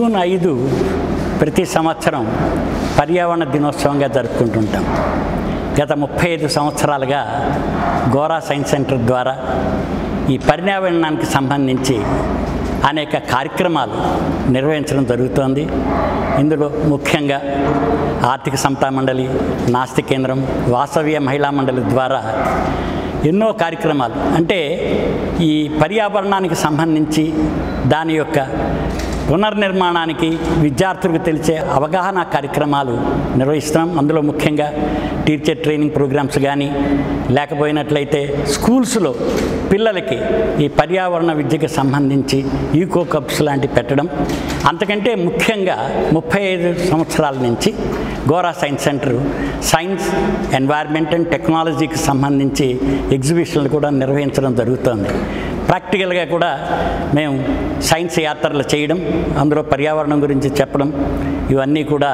June 5 ప్రతి సంవత్సరం పర్యావరణ దినోత్సవంగా జరుపుకుంటుంటాం. గత 35 సంవత్సరాలుగా గోరా సైన్స్ సెంటర్ ద్వారా ఈ పర్యావరణానికి సంబంధించి అనేక కార్యక్రమాలు నిర్వహించడం జరుగుతోంది. ఇందులో ముఖ్యంగా ఆర్థిక సమతా మండలి, నాస్తి కేంద్రం, వాసవ్య మహిళా మండలి ద్వారా ఎన్నో కార్యక్రమాలు, అంటే ఈ పర్యావరణానికి సంబంధించి దాని యొక్క పునర్నిర్మాణానికి విద్యార్థులకు తెలిసే అవగాహన కార్యక్రమాలు నిర్వహిస్తున్నాం. అందులో ముఖ్యంగా టీచర్ ట్రైనింగ్ ప్రోగ్రామ్స్ కానీ, లేకపోయినట్లయితే స్కూల్స్లో పిల్లలకి ఈ పర్యావరణ విద్యకు సంబంధించి ఈకో కప్స్ లాంటివి పెట్టడం. అంతకంటే ముఖ్యంగా 35 సంవత్సరాల నుంచి Gora science centre science, environment and టెక్నాలజీకి సంబంధించి ఎగ్జిబిషన్లు కూడా నిర్వహించడం జరుగుతుంది. ప్రాక్టికల్గా కూడా మేము సైన్స్ యాత్రలు చేయడం, అందులో పర్యావరణం గురించి చెప్పడం, ఇవన్నీ కూడా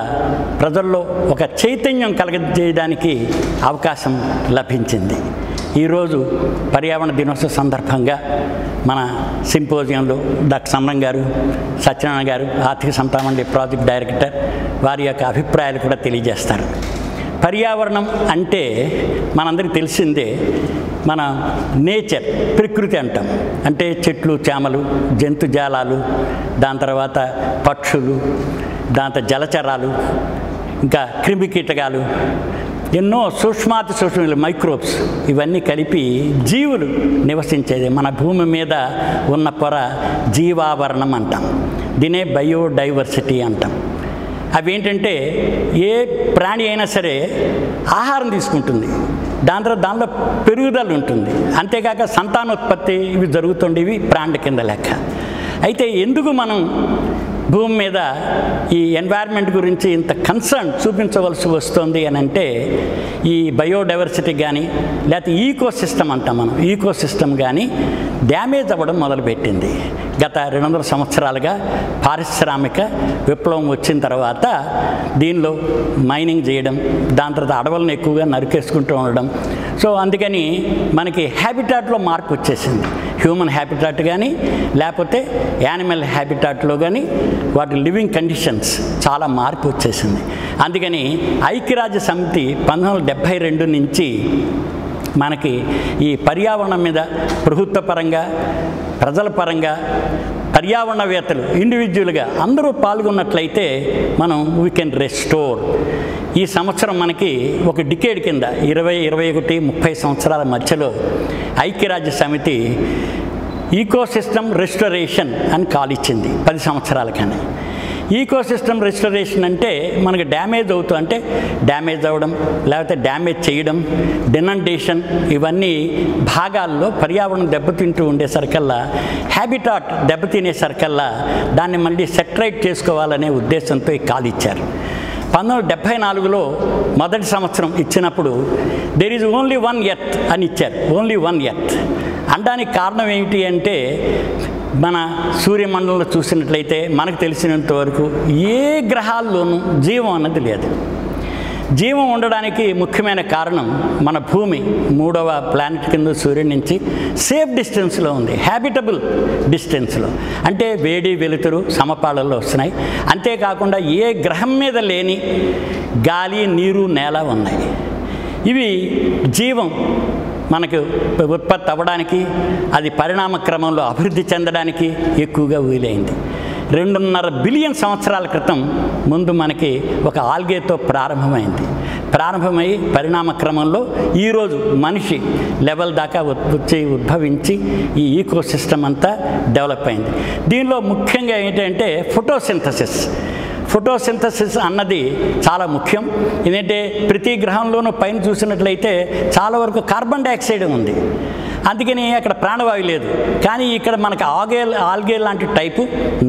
ప్రజల్లో ఒక చైతన్యం కలగజేయడానికి అవకాశం లభించింది. ఈరోజు పర్యావరణ దినోత్సవ సందర్భంగా మన సింపోజియంలో డాక్టర్ సమరం గారు, సత్యనారాయణ గారు, ఆర్థిక సమతా మండలి ప్రాజెక్ట్ డైరెక్టర్, వారి యొక్క అభిప్రాయాలు కూడా తెలియజేస్తారు. పర్యావరణం అంటే మనందరికీ తెలిసిందే, మన నేచర్, ప్రకృతి అంటాం. అంటే చెట్లు, చేమలు, జంతుజాలాలు, దాని తర్వాత పక్షులు, దాంతో జలచరాలు, ఇంకా క్రిమికీటకాలు, ఎన్నో సూక్ష్మాతి సూక్ష్మ మైక్రోబ్స్, ఇవన్నీ కలిపి జీవులు నివసించేది. మన భూమి మీద ఉన్న పొర జీవావరణం అంటాం. దీనే బయోడైవర్సిటీ అంటాం. అవి ఏంటంటే ఏ ప్రాణి అయినా సరే ఆహారం తీసుకుంటుంది, దానిలో పెరుగుదల ఉంటుంది, అంతేకాక సంతానోత్పత్తి ఇవి జరుగుతుండేవి ప్రాణుల కింద లెక్క. అయితే ఎందుకు మనం భూమి మీద ఈ ఎన్వైర్న్మెంట్ గురించి ఇంత కన్సర్న్ చూపించవలసి వస్తుంది అని అంటే, ఈ బయోడైవర్సిటీ కానీ లేకపోతే ఈకో సిస్టమ్ అంటాం మనం, ఈకో సిస్టమ్ కానీ డ్యామేజ్ అవ్వడం మొదలుపెట్టింది. గత 200 సంవత్సరాలుగా పారిశ్రామిక విప్లవం వచ్చిన తర్వాత దీనిలో మైనింగ్ చేయడం, దాని తర్వాత అడవులను ఎక్కువగా నరికేసుకుంటూ ఉండడం. సో అందుకని మనకి హ్యాబిటాట్లో మార్పు వచ్చేసింది. హ్యూమన్ హ్యాబిటాట్ కానీ లేకపోతే యానిమల్ హ్యాబిటాట్లో కానీ వాటి లివింగ్ కండిషన్స్ చాలా మార్పు వచ్చేసింది. అందుకని ఐక్యరాజ్య సమితి 1972 నుంచి మనకి ఈ పర్యావరణం మీద ప్రభుత్వ పరంగా, ప్రజల పరంగా, పర్యావరణవేత్తలు ఇండివిజువల్గా అందరూ పాల్గొన్నట్లయితే మనం వీ కెన్ రెస్టోర్. ఈ సంవత్సరం మనకి ఒక డికేడ్ కింద 20, 21, 30 సంవత్సరాల మధ్యలో ఐక్యరాజ్య సమితి ఈకోసిస్టమ్ రెస్టోరేషన్ అని కాల్ ఇచ్చింది 10 సంవత్సరాల కానీ. ఈకోసిస్టమ్ రెస్టోరేషన్ అంటే మనకి డ్యామేజ్ అవుతూ, అంటే డ్యామేజ్ అవ్వడం లేకపోతే డ్యామేజ్ చేయడం, డినండేషన్, ఇవన్నీ భాగాల్లో పర్యావరణం దెబ్బతింటూ ఉండేసరికల్లా, హ్యాబిటాట్ దెబ్బతినేసరికల్లా దాన్ని మళ్ళీ సెటరైట్ చేసుకోవాలనే ఉద్దేశంతో ఈ కాల్ ఇచ్చారు. 1974లో మొదటి సంవత్సరం ఇచ్చినప్పుడు దెర్ ఈజ్ ఓన్లీ 1 ఎర్త్ అని ఇచ్చారు. ఓన్లీ 1 ఎర్త్ అనడానికి కారణం ఏమిటి అంటే, మన సూర్యమండలంలో చూసినట్లయితే మనకు తెలిసినంత వరకు ఏ గ్రహాల్లోనూ జీవం అన్నది లేదు. జీవం ఉండడానికి ముఖ్యమైన కారణం మన భూమి 3వ ప్లానెట్ కింద సూర్యుడి నుంచి సేఫ్ డిస్టెన్స్లో ఉంది, హ్యాబిటబుల్ డిస్టెన్స్లో, అంటే వేడి వెలుతురు సమపాళల్లో వస్తున్నాయి. అంతేకాకుండా ఏ గ్రహం మీద లేని గాలి, నీరు, నేల ఉన్నాయి. ఇవి జీవం మనకు ఉత్పత్తి అవ్వడానికి, అది పరిణామ క్రమంలో అభివృద్ధి చెందడానికి ఎక్కువగా వీలైంది. 2.5 బిలియన్ సంవత్సరాల క్రితం ముందు మనకి ఒక ఆల్గేతో ప్రారంభమై పరిణామ క్రమంలో ఈరోజు మనిషి లెవెల్ దాకా ఉద్భవించి ఈ ఈకో సిస్టమ్ అంతా డెవలప్ అయింది. దీనిలో ముఖ్యంగా ఏంటంటే ఫోటోసింథసిస్ అన్నది చాలా ముఖ్యం. ఎందుకంటే ప్రతి గ్రహంలోనూ పైన చూసినట్లయితే చాలా వరకు కార్బన్ డైఆక్సైడ్ ఉంది, అందుకని అక్కడ ప్రాణవాయువు లేదు. కానీ ఇక్కడ మనకు ఆల్గే లాంటి టైపు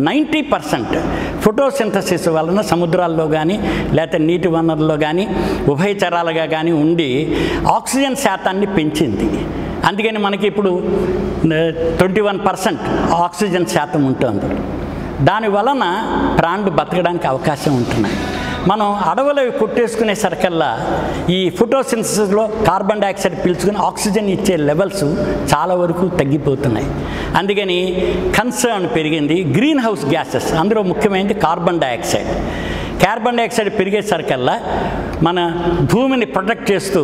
90% ఫోటోసింథసిస్ వలన సముద్రాల్లో కానీ లేకపోతే నీటి వనరుల్లో కానీ ఉభయచరాలుగా కానీ ఉండి ఆక్సిజన్ శాతాన్ని పెంచింది. అందుకని మనకి ఇప్పుడు 21% ఆక్సిజన్ శాతం ఉంటుంది. దాని వలన ప్రాణులు బతకడానికి అవకాశం ఉంటున్నాయి. మనం అడవులు కొట్టేసుకునే సరికల్లా ఈ ఫోటోసింథసిస్లో కార్బన్ డైఆక్సైడ్ పీల్చుకుని ఆక్సిజన్ ఇచ్చే లెవెల్స్ చాలా వరకు తగ్గిపోతున్నాయి. అందుకని కన్సర్న్ పెరిగింది. గ్రీన్ హౌస్ గ్యాసెస్ అందులో ముఖ్యమైనది కార్బన్ డైఆక్సైడ్. కార్బన్ డైఆక్సైడ్ పెరిగేసరికల్లా మన భూమిని ప్రొటెక్ట్ చేస్తూ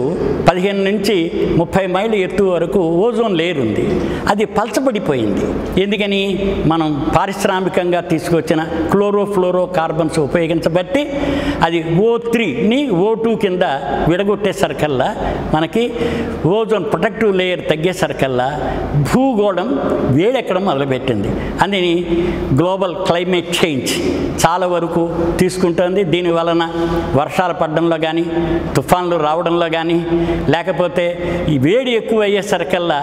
15 నుంచి 30 మైళ్ళ ఎత్తు వరకు ఓజోన్ లేయర్ ఉంది, అది పలచబడిపోయింది. ఎందుకని మనం పారిశ్రామికంగా తీసుకొచ్చిన క్లోరోఫ్లోరో కార్బన్స్ ఉపయోగించబట్టి అది O3ని O2 కింద విడగొట్టేసరికల్లా మనకి ఓజోన్ ప్రొటెక్టివ్ లేయర్ తగ్గేసరికల్లా భూగోళం వేడెక్కడం మొదలుపెట్టింది. అందుకని గ్లోబల్ క్లైమేట్ చేంజ్ చాలా వరకు తీసుకుంటుంది. దీని వలన వర్షాలు పడడంలో కానీ, తుఫాన్లు రావడంలో కానీ, లేకపోతే ఈ వేడి ఎక్కువ అయ్యేసరికల్లా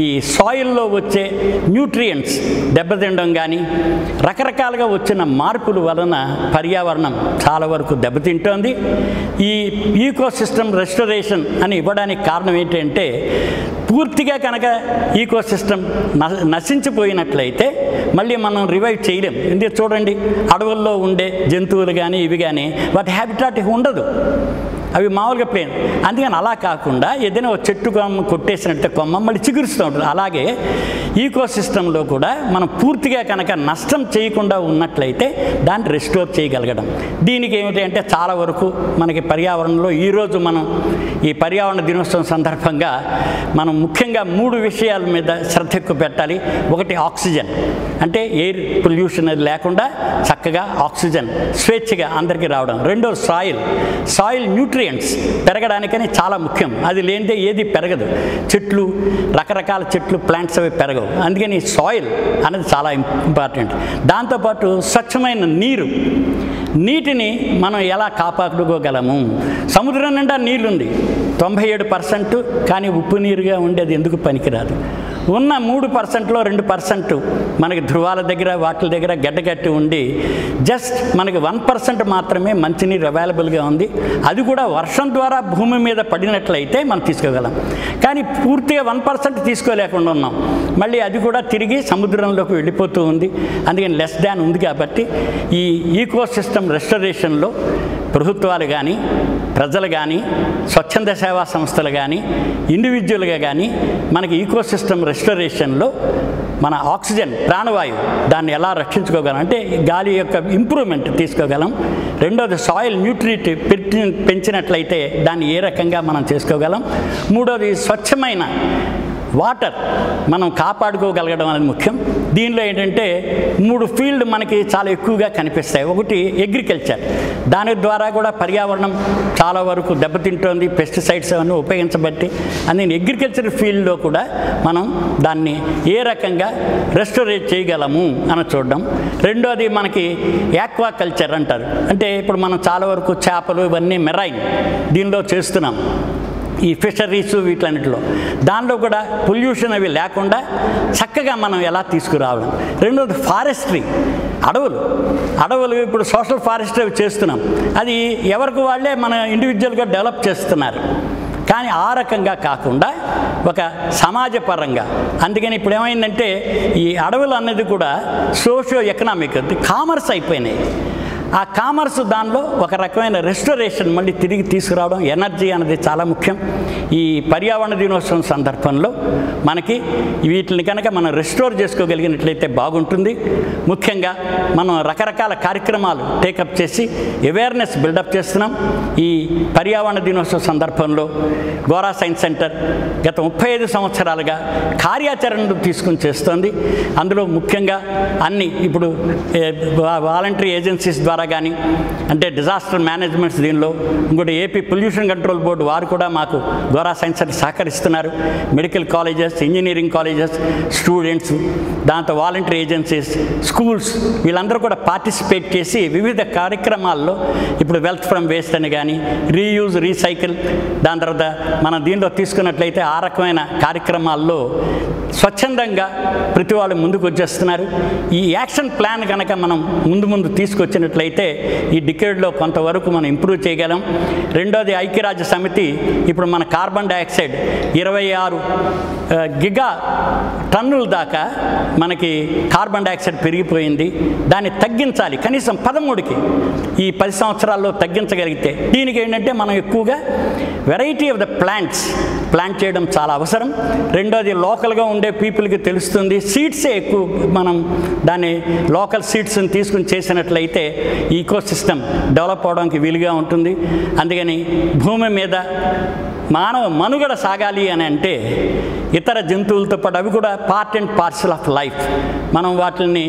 ఈ సాయిల్లో వచ్చే న్యూట్రియంట్స్ దెబ్బతినడం కానీ, రకరకాలుగా వచ్చిన మార్పుల వలన పర్యావరణం చాలా వరకు దెబ్బతింటోంది. ఈ ఈకోసిస్టమ్ రెస్టరేషన్ అని ఇవ్వడానికి కారణం ఏంటంటే, పూర్తిగా కనుక ఈకోసిస్టమ్ నశించిపోయినట్లయితే మళ్ళీ మనం రివైవ్ చేయలేం. ఎందుకు చూడండి, అడవుల్లో ఉండే జంతువులు కానీ ఇవి కానీ వాటి హ్యాబిటాట్ ఉండదు, అవి మామూలుగా ప్లేన్. అందుకని అలా కాకుండా ఏదైనా ఒక చెట్టు కొమ్మ కొట్టేసినట్టే కొమ్మ మళ్ళీ చిగురుస్తూ ఉంటుంది. అలాగే ఈకోసిస్టంలో కూడా మనం పూర్తిగా కనుక నష్టం చేయకుండా ఉన్నట్లయితే దాన్ని రెస్టోర్ చేయగలగడం. దీనికి ఏమిటి అంటే చాలా వరకు మనకి పర్యావరణంలో ఈరోజు మనం ఈ పర్యావరణ దినోత్సవం సందర్భంగా మనం ముఖ్యంగా 3 విషయాల మీద శ్రద్ధ ఎక్కువ పెట్టాలి. ఒకటి ఆక్సిజన్, అంటే ఎయిర్ పొల్యూషన్ అది లేకుండా చక్కగా ఆక్సిజన్ స్వేచ్ఛగా అందరికీ రావడం. రెండోది సాయిల్ న్యూట్రియంట్స్ పెరగడానికని చాలా ముఖ్యం, అది లేనిదే ఏది పెరగదు. చెట్లు, రకరకాల చెట్లు, ప్లాంట్స్ అవి పెరగవు. అందుకని సాయిల్ అనేది చాలా ఇంపార్టెంట్. దాంతోపాటు స్వచ్ఛమైన నీటిని మనం ఎలా కాపాడుకోగలము. సముద్రం నిండా నీళ్ళుంది 97%, కానీ ఉప్పు నీరుగా ఉండేది ఎందుకు పనికిరాదు. ఉన్న 3%లో 2% మనకి ధృవాల దగ్గర వాటి దగ్గర గడ్డగట్టి ఉండి జస్ట్ మనకి 1% మాత్రమే మంచినీరు అవైలబుల్గా ఉంది. అది కూడా వర్షం ద్వారా భూమి మీద పడినట్లయితే మనం తీసుకోగలం. కానీ పూర్తిగా 1% తీసుకోలేకుండా ఉన్నాం. మళ్ళీ అది కూడా తిరిగి సముద్రంలోకి వెళ్ళిపోతూ ఉంది. అందుకని లెస్ దాన్ ఉంది. కాబట్టి ఈ ఈకోసిస్టమ్ రెస్టరేషన్లో ప్రభుత్వాలు కానీ, ప్రజలు కానీ, స్వచ్ఛంద సేవా సంస్థలు కానీ, ఇండివిజువల్గా కానీ మనకి ఈకోసిస్టమ్ రెస్టరేషన్లో మన ఆక్సిజన్, ప్రాణవాయువు దాన్ని ఎలా రక్షించుకోగలం అంటే గాలి యొక్క ఇంప్రూవ్మెంట్ తీసుకోగలం. రెండోది సాయిల్ న్యూట్రిటీ పెంచినట్లయితే దాన్ని ఏ రకంగా మనం చేసుకోగలం. మూడోది స్వచ్ఛమైన వాటర్ మనం కాపాడుకోగలగడం అనేది ముఖ్యం. దీనిలో ఏంటంటే 3 ఫీల్డ్ మనకి చాలా ఎక్కువగా కనిపిస్తాయి. ఒకటి అగ్రికల్చర్, దాని ద్వారా కూడా పర్యావరణం చాలా వరకు దెబ్బతింటోంది, పెస్టిసైడ్స్ అవన్నీ ఉపయోగించబట్టి. అందుకని అగ్రికల్చర్ ఫీల్డ్లో కూడా మనం దాన్ని ఏ రకంగా రెస్టోరేట్ చేయగలము అని చూడడం. రెండోది మనకి యాక్వాకల్చర్ అంటారు, అంటే ఇప్పుడు మనం చాలా వరకు చేపలు ఇవన్నీ మెరైన్ దీనిలో చేస్తున్నాం, ఈ ఫిషరీస్ వీటన్నిటిలో. దానిలో కూడా పొల్యూషన్ అవి లేకుండా చక్కగా మనం ఎలా తీసుకురావడం. రెండోది ఫారెస్ట్రీ, అడవులు ఇప్పుడు సోషల్ ఫారెస్ట్రీ అవి చేస్తున్నాం. అది ఎవరికి వాళ్ళే మన ఇండివిజువల్గా డెవలప్ చేస్తున్నారు. కానీ ఆ రకంగా కాకుండా ఒక సమాజపరంగా. అందుకని ఇప్పుడు ఏమైందంటే ఈ అడవులు అన్నది కూడా సోషియో ఎకనామిక్ కామర్స్ అయిపోయినాయి. ఆ కామర్స్ దానిలో ఒక రకమైన రెస్టరేషన్ మళ్ళీ తిరిగి తీసుకురావడం, ఎనర్జీ అనేది చాలా ముఖ్యం. ఈ పర్యావరణ దినోత్సవం సందర్భంలో మనకి వీటిని కనుక మనం రెస్టోర్ చేసుకోగలిగినట్లయితే బాగుంటుంది. ముఖ్యంగా మనం రకరకాల కార్యక్రమాలు టేకప్ చేసి అవేర్నెస్ బిల్డప్ చేస్తున్నాం. ఈ పర్యావరణ దినోత్సవం సందర్భంలో గోరా సైన్స్ సెంటర్ గత 35 సంవత్సరాలుగా కార్యాచరణను తీసుకుని చేస్తోంది. అందులో ముఖ్యంగా అన్ని ఇప్పుడు వాలంటరీ ఏజెన్సీస్ ద్వారా కానీ, అంటే డిజాస్టర్ మేనేజ్మెంట్స్ దీనిలో, ఇంకోటి ఏపీ పొల్యూషన్ కంట్రోల్ బోర్డు వారు కూడా మాకు గోరా సైన్స్ సెంటర్ సహకరిస్తున్నారు. Medical colleges, engineering colleges, students, దాంతో వాలంటరీ ఏజెన్సీస్, స్కూల్స్ వీళ్ళందరూ కూడా పార్టిసిపేట్ చేసి వివిధ కార్యక్రమాల్లో ఇప్పుడు వెల్త్ ఫ్రమ్ వేస్ట్ అని కానీ, రీయూజ్, రీసైకిల్, దాని తర్వాత మనం దీనిలో తీసుకున్నట్లయితే ఆ రకమైన కార్యక్రమాల్లో స్వచ్ఛందంగా ప్రతి వాళ్ళు ముందుకు వచ్చేస్తున్నారు. ఈ యాక్షన్ ప్లాన్ కనుక మనం ముందు తీసుకొచ్చినట్లయితే ఈ డికేడ్లో కొంతవరకు మనం ఇంప్రూవ్ చేయగలం. రెండోది ఐక్యరాజ్య సమితి ఇప్పుడు మన కార్బన్ డైఆక్సైడ్ 26 గిగా టన్నుల దాకా మనకి కార్బన్ డైఆక్సైడ్ పెరిగిపోయింది. దాన్ని తగ్గించాలి, కనీసం 13కి ఈ 10 సంవత్సరాల్లో తగ్గించగలిగితే. దీనికి ఏంటంటే మనం ఎక్కువగా వెరైటీ ఆఫ్ ద ప్లాంట్ చేయడం చాలా అవసరం. రెండోది లోకల్గా ఉండే పీపుల్కి తెలుస్తుంది, సీడ్సే ఎక్కువ మనం దాన్ని లోకల్ సీడ్స్ని తీసుకుని చేసినట్లయితే ఈకో సిస్టమ్ డెవలప్ అవడానికి వీలుగా ఉంటుంది. అందుకని భూమి మీద మానవ మనుగడ సాగాలి అని అంటే ఇతర జంతువులతో పాటు అవి కూడా part and parcel of life. మనం వాటిని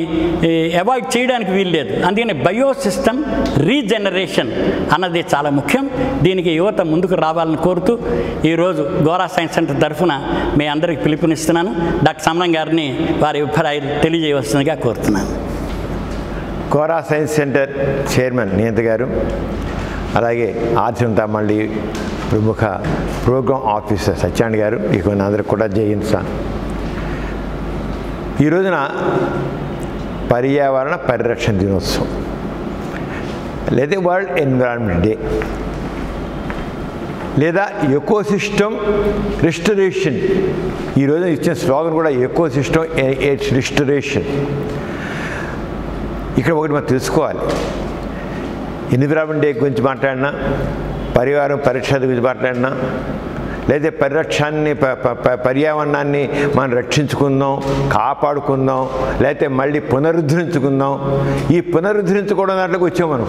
అవాయిడ్ చేయడానికి వీల్లేదు. అందుకని బయో సిస్టమ్ రీజనరేషన్ అన్నది చాలా ముఖ్యం. దీనికి యువత ముందుకు రావాలని కోరుతూ ఈరోజు గోరా సైన్స్ సెంటర్ తరఫున మీ అందరికీ పిలుపునిస్తున్నాను. డాక్టర్ సమరం గారిని వారి అభిప్రాయాలు తెలియజేయవలసిందిగా కోరుతున్నాను. గోరా సైన్స్ సెంటర్ చైర్మన్ నియంత గారు, అలాగే ఆర్చింతామల్లి ప్రముఖ ప్రోగ్రామ్ ఆఫీసర్ సత్యాన్ గారు, ఇక అందరికి కూడా జయించాను. ఈ రోజున పర్యావరణ పరిరక్షణ దినోత్సవం లేదా వరల్డ్ ఎన్విరాన్మెంట్ డే లేదా ఎకోసిస్టమ్ రిస్టరేషన్. ఈరోజు ఇచ్చిన స్లోగన్ కూడా ఎకోసిస్టమ్ రిస్టరేషన్. ఇక్కడ ఒకటి మనం తెలుసుకోవాలి, ఎన్విరాన్మెంట్ డే గురించి మాట్లాడినా, పర్యావరణ పరిరక్షణ గురించి మాట్లాడినా, లేదా పర్యావరణాన్ని మనం రక్షించుకుందాం, కాపాడుకుందాం, లేకపోతే మళ్ళీ పునరుద్ధరించుకుందాం. ఈ పునరుద్ధరించుకోవడం దాంట్లోకి వచ్చాం మనం,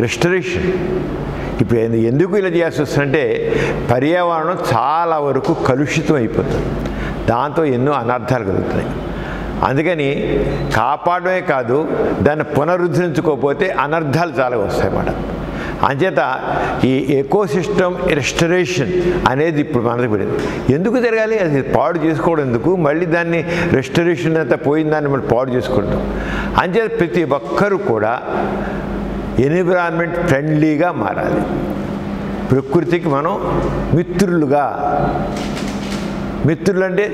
రెస్టరేషన్. ఇప్పుడు ఎందుకు ఇలా చేయాల్సి వస్తుందంటే పర్యావరణం చాలా వరకు కలుషితం అయిపోతుంది, దాంతో ఎన్నో అనర్థాలు కలుగుతున్నాయి. అందుకని కాపాడమే కాదు, దాన్ని పునరుద్ధరించుకోకపోతే అనర్థాలు చాలా వస్తాయన్నమాట. అంచేత ఈ ఎకోసిస్టమ్ రెస్టరేషన్ అనేది ఇప్పుడు మనకు పడింది. ఎందుకు జరగాలి? అది పాడు చేసుకోవడం ఎందుకు? మళ్ళీ దాన్ని రెస్టరేషన్ అంతా పోయిన దాన్ని మళ్ళీ పాడు చేసుకుంటాం. అంచేత ప్రతి ఒక్కరూ కూడా ఎన్విరాన్మెంట్ ఫ్రెండ్లీగా మారాలి. ప్రకృతికి మనం మిత్రులు అంటే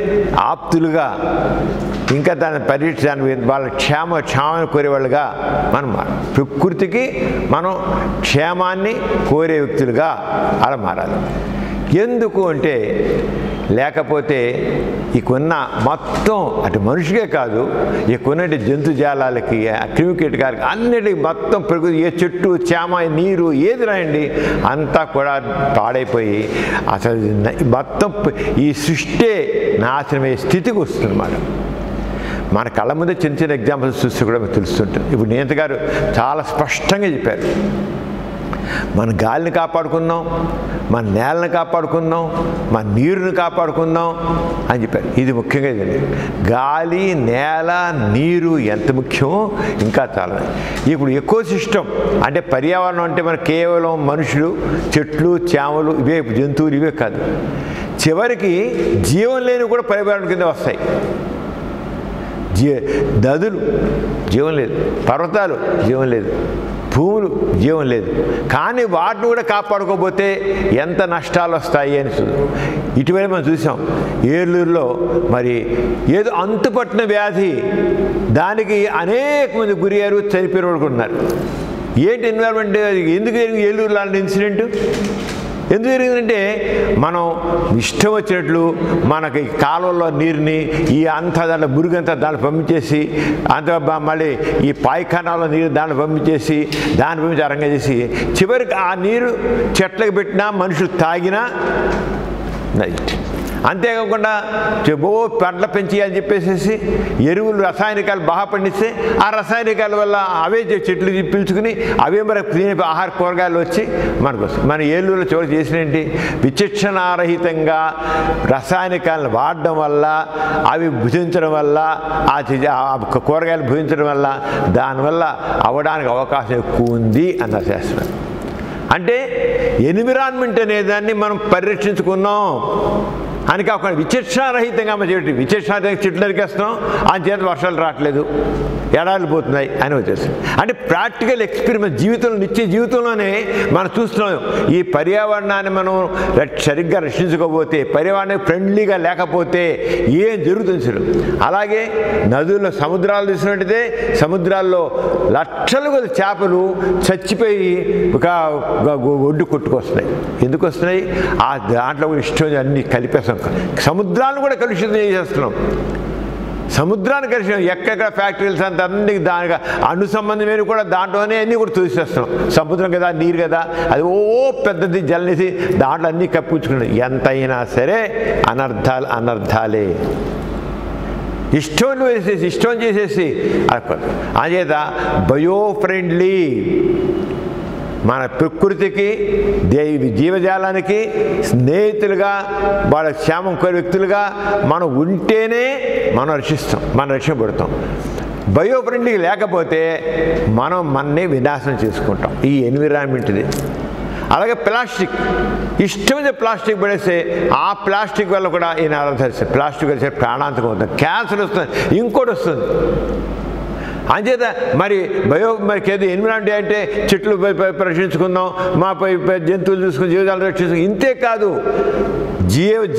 ఆప్తులుగా, ఇంకా దాన్ని పరిరక్షించడానికి వాళ్ళ క్షేమాన్ని కోరేవాళ్ళుగా మనం మారాలి. ప్రకృతికి మనం క్షేమాన్ని కోరే వ్యక్తులుగా అలా మారాలి. ఎందుకు అంటే లేకపోతే ఇకున్న మొత్తం అటు మనిషికే కాదు, ఇకున్నటి జంతుజాలాలకి, క్రిమికీటకాలకి అన్నిటికీ మొత్తం ప్రకృతి, ఏ చెట్టు చేమ నీరు ఏది రాయండి అంతా కూడా పాడైపోయి అసలు మొత్తం ఈ సృష్టి నాశనమయ్యే స్థితికి వస్తుందన్నమాట. మన కళ్ళ ముందే చిన్న చిన్న ఎగ్జాంపుల్స్ చూస్తే కూడా మీకు తెలుస్తుంటుంది. ఇప్పుడు నియంత గారు చాలా స్పష్టంగా చెప్పారు, మన గాలిని కాపాడుకుందాం, మన నేలను కాపాడుకుందాం, మన నీరుని కాపాడుకుందాం అని చెప్పారు. ఇది ముఖ్యంగా ఇదండి, గాలి, నేల, నీరు ఎంత ముఖ్యమో ఇంకా చాలా. ఇప్పుడు ఎకోసిస్టమ్ అంటే పర్యావరణం అంటే మన కేవలం మనుషులు, చెట్లు, చేమలు, ఇవే జంతువులు ఇవే కాదు, చివరికి జీవం లేని కూడా పర్యావరణం కింద వస్తాయి. నదులు జీవం లేదు, పర్వతాలు జీవం లేదు, భూములు జీవం లేదు. కానీ వాటిని కూడా కాపాడుకోకపోతే ఎంత నష్టాలు వస్తాయి అని ఇటీవల మనం చూసాం. ఏలూరులో మరి ఏదో అంతుపట్టిన వ్యాధి, దానికి అనేక మంది గురయ్యారు, చనిపోయిన వాళ్ళు ఉన్నారు. ఏంటి ఎన్విరాన్మెంట్? ఎందుకు జరిగింది ఏలూరు లాంటి ఇన్సిడెంట్? ఎందుకు జరిగిందంటే మనం ఇష్టం వచ్చినట్లు మనకి కాలువల్లో నీరుని ఈ అంతా దాంట్లో మురుగంతా దాంట్లో పంపించేసి, అంత మళ్ళీ ఈ పాయిఖానాలో నీరు దాంట్లో పంపించేసి దాన్ని పంపించి అరంగా చేసి చివరికి ఆ నీరు చెట్లకు పెట్టినా మనుషులు తాగినా నైట్. అంతేకాకుండా పంటల పెంచి అని చెప్పేసి ఎరువులు, రసాయనికాలు బాగా పండిస్తే ఆ రసాయనికాల వల్ల అవే చెట్లు పీల్చుకుని అవే మనకు తినే ఆహార కూరగాయలు వచ్చి మనకు వస్తాయి. మన ఏలూరులో చోటు చేసినేంటి, విచక్షణారహితంగా రసాయనికాలను వాడడం వల్ల, అవి భుజించడం వల్ల, ఆ కూరగాయలు భుజించడం వల్ల దానివల్ల అవ్వడానికి అవకాశం ఎక్కువ ఉంది అన్న శాస్త్రం. అంటే ఎన్విరాన్మెంట్ అనేదాన్ని మనం పరిరక్షించుకున్నాం అని కాకుండా విచక్షణారహితంగా మన చెట్టు, విచక్షణారహితంగా చెట్లు నరికేస్తున్నాం, అని చేత వర్షాలు రావట్లేదు, ఎడాలు పోతున్నాయి అని వచ్చేసి. అంటే ప్రాక్టికల్ ఎక్స్పెరిమెంట్ జీవితంలో, నిత్య జీవితంలోనే మనం చూస్తున్నాం. ఈ పర్యావరణాన్ని మనం సరిగ్గా రక్షించుకోకపోతే, పర్యావరణానికి ఫ్రెండ్లీగా లేకపోతే ఏం జరుగుతుంది సార్. అలాగే నదుల్లో, సముద్రాలు చూసినట్టయితే సముద్రాల్లో లక్షల కొద్ది చేపలు చచ్చిపోయి ఒక ఒడ్డు కొట్టుకొస్తున్నాయి. ఎందుకు వస్తున్నాయి? ఆ దాంట్లో కూడా ఇష్టం అన్నీ కలిపేస్తాం, చేస్తున్నాం, సముద్రాన్ని కూడా కలుషితం చేసేస్తున్నాం. సముద్రాన్ని కలుషితం, ఎక్కడెక్కడ ఫ్యాక్టరీస్ అంత అన్నిటికీ దానిగా అణు సంబంధమైన కూడా దాంట్లోనే అన్నీ కూడా తోసేస్తున్నాం. సముద్రం కదా, నీరు కదా, అది పెద్దది జలనిసి దాంట్లో అన్నీ కప్పించుకున్నాం. ఎంతైనా సరే అనర్థాలు అనర్థాలే. ఇష్టం వేసేసి ఇష్టం చేసేసి అదేత బయో ఫ్రెండ్లీ, మన ప్రకృతికి జీవజాలానికి స్నేహితులుగా వాళ్ళ క్షేమం కోరే వ్యక్తులుగా మనం ఉంటేనే మనం రక్షించబడతాం. బయో ఫ్రెండ్లీ లేకపోతే మనం మనని వినాశనం చేసుకుంటాం. ఈ ఎన్విరాన్మెంట్ది. అలాగే ప్లాస్టిక్, ఇష్టమైన ప్లాస్టిక్ పడేస్తే ఆ ప్లాస్టిక్ వల్ల కూడా ఈ నరదర్శ ప్లాస్టిక్ వచ్చే ప్రాణాంతకం అవుతుంది, క్యాన్సర్ వస్తుంది, ఇంకోటి వస్తుంది. అంచేత మరి ఏదో ఎన్విరాన్మెంట్ అంటే చెట్లు రక్షించుకుందాం, మాపై జంతువులు చూసుకుని జీవితాలు రక్షించుకుని, ఇంతే కాదు,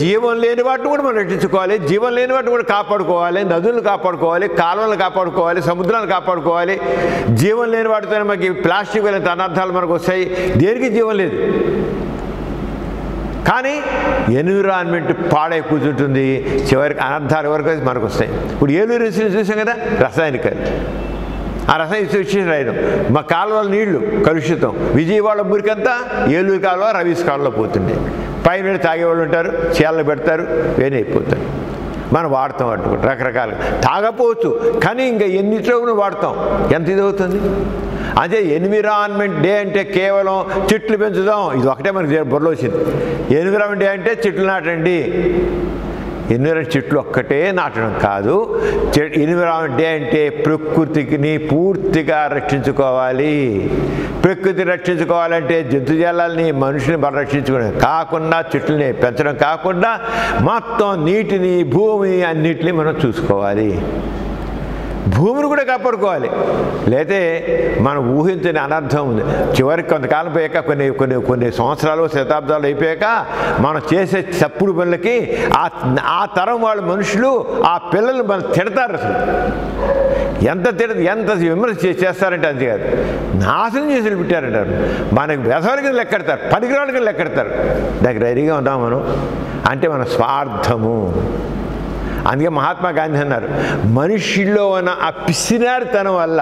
జీవం లేని వాటిని కూడా మనం రక్షించుకోవాలి, జీవం లేని వాటిని కూడా కాపాడుకోవాలి, నదులను కాపాడుకోవాలి, కాలువలను కాపాడుకోవాలి, సముద్రాలను కాపాడుకోవాలి. జీవం లేని వాటితో మనకి ప్లాస్టిక్ వల్ల అనర్థాలు మనకు వస్తాయి. దేనికి జీవం లేదు, కానీ ఎన్విరాన్మెంట్ పాడై కూర్చుంటుంది, చివరికి అనర్థాలు వరకు మనకు వస్తాయి. ఇప్పుడు ఏలూరు ఇన్సిడెంట్ చూసాం కదా, రసాయనికాలు. ఆ రసాయన రాయడం, మా కాలువల నీళ్లు కలుషితం, విజయవాడ మురికంతా ఏలూరు కాలువ రవీస్ కాలువలో పోతుంది. పైన తాగేవాళ్ళు ఉంటారు, చీళ్ళలో పెడతారు, వేరే అయిపోతారు. మనం వాడతాం అటు రకరకాలుగా, తాగపోవచ్చు కానీ ఇంకా ఎన్నిట్లో వాడతాం, ఎంత ఇది అవుతుంది. అదే ఎన్విరాన్మెంట్ డే అంటే కేవలం చెట్లు పెంచుదాం, ఇది ఒకటే మనకి బుర్రలో వచ్చింది. ఎన్విరాన్మెంట్ డే అంటే చెట్లు నాటండి. ఎన్విరాన్మెంట్ చెట్లు ఒక్కటే నాటడం కాదు. ఎన్విరాన్మెంట్ డే అంటే ప్రకృతిని పూర్తిగా రక్షించుకోవాలి. ప్రకృతి రక్షించుకోవాలంటే జంతుజాలాల్ని మనుషుని మనం రక్షించుకోవడం కాకుండా, చెట్లని పెంచడం కాకుండా మొత్తం నీటిని భూమిని అన్నిటిని మనం చూసుకోవాలి. భూమిని కూడా కాపాడుకోవాలి. లేతే మనం ఊహించని అనర్థం ఉంది. చివరికి కొంతకాలం పోయాక కొన్ని సంవత్సరాలు శతాబ్దాలు అయిపోయాక మనం చేసే తప్పుడు పనులకి ఆ తరం వాళ్ళ మనుషులు ఆ పిల్లలు మనం తిడతారు. అసలు ఎంత విమర్శ చేస్తారంటే అంతే కాదు, నాశనం చేసి పెట్టారంటారు. మనకి వ్యసనాల కింద లెక్కెడతారు, పనికిరాళ్ళ కింద లెక్కెడతారు. దానికి రెడీగా ఉన్నాం మనం అంటే మన స్వార్థము. అందుకే మహాత్మా గాంధీ అన్నారు, మనిషిలో ఉన్న ఆ పిసినారితనం వల్ల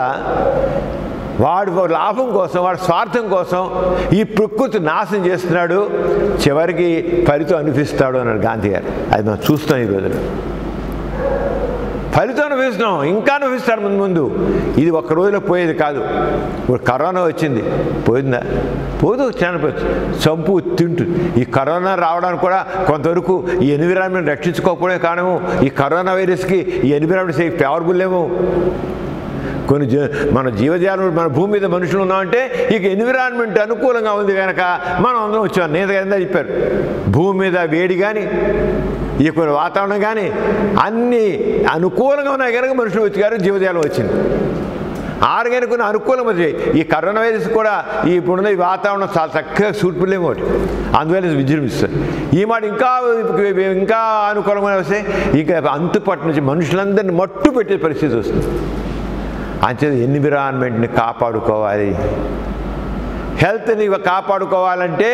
వాడు లాభం కోసం, వాడు స్వార్థం కోసం ఈ ప్రకృతి నాశనం చేస్తున్నాడు, చివరికి ఫలితం అనిపిస్తాడు అన్నాడు గాంధీ గారు. అది మనం చూస్తాం ఈ రోజున. ఫలితం అనుభవిస్తున్నాం, ఇంకా అనుభవిస్తాడు ముందు. ఇది ఒక్క రోజులో పోయేది కాదు. ఇప్పుడు కరోనా వచ్చింది, పోయిందా? పోదు, చనిపోవచ్చు, చంపు తింటుంది. ఈ కరోనా రావడానికి కూడా కొంతవరకు ఈ ఎన్విరాన్మెంట్ రక్షించుకోకపోవడమే కారణము. ఈ కరోనా వైరస్కి ఈ ఎన్విరాన్మెంట్ పవర్ఫుల్ ఏమో. కొన్ని మన జీవజాలం, మన భూమి మీద మనుషులు ఉన్నామంటే ఇక ఎన్విరాన్మెంట్ అనుకూలంగా ఉంది కనుక మనం అందరం వచ్చాం. నేను కింద చెప్పారు, భూమి మీద వేడి కానీ ఈ కొన్ని వాతావరణం కానీ అన్నీ అనుకూలంగా ఉన్నాయి కనుక మనుషులు వచ్చారు, జీవజాలం వచ్చింది. ఆర్గానిక్ అనుకూలం వచ్చాయి. ఈ కరోనా వైరస్ కూడా ఇప్పుడున్న ఈ వాతావరణం చాలా చక్కగా సూట్పులేమో ఒకటి, అందువల్ల విజృంభిస్తుంది. ఈ మాట ఇంకా అనుకూలంగా వస్తే ఇంకా అంతుపట్టు నుంచి మనుషులందరినీ మట్టు పెట్టే పరిస్థితి వస్తుంది. అంతే ఎన్విరాన్మెంట్ని కాపాడుకోవాలి. హెల్త్ని కాపాడుకోవాలంటే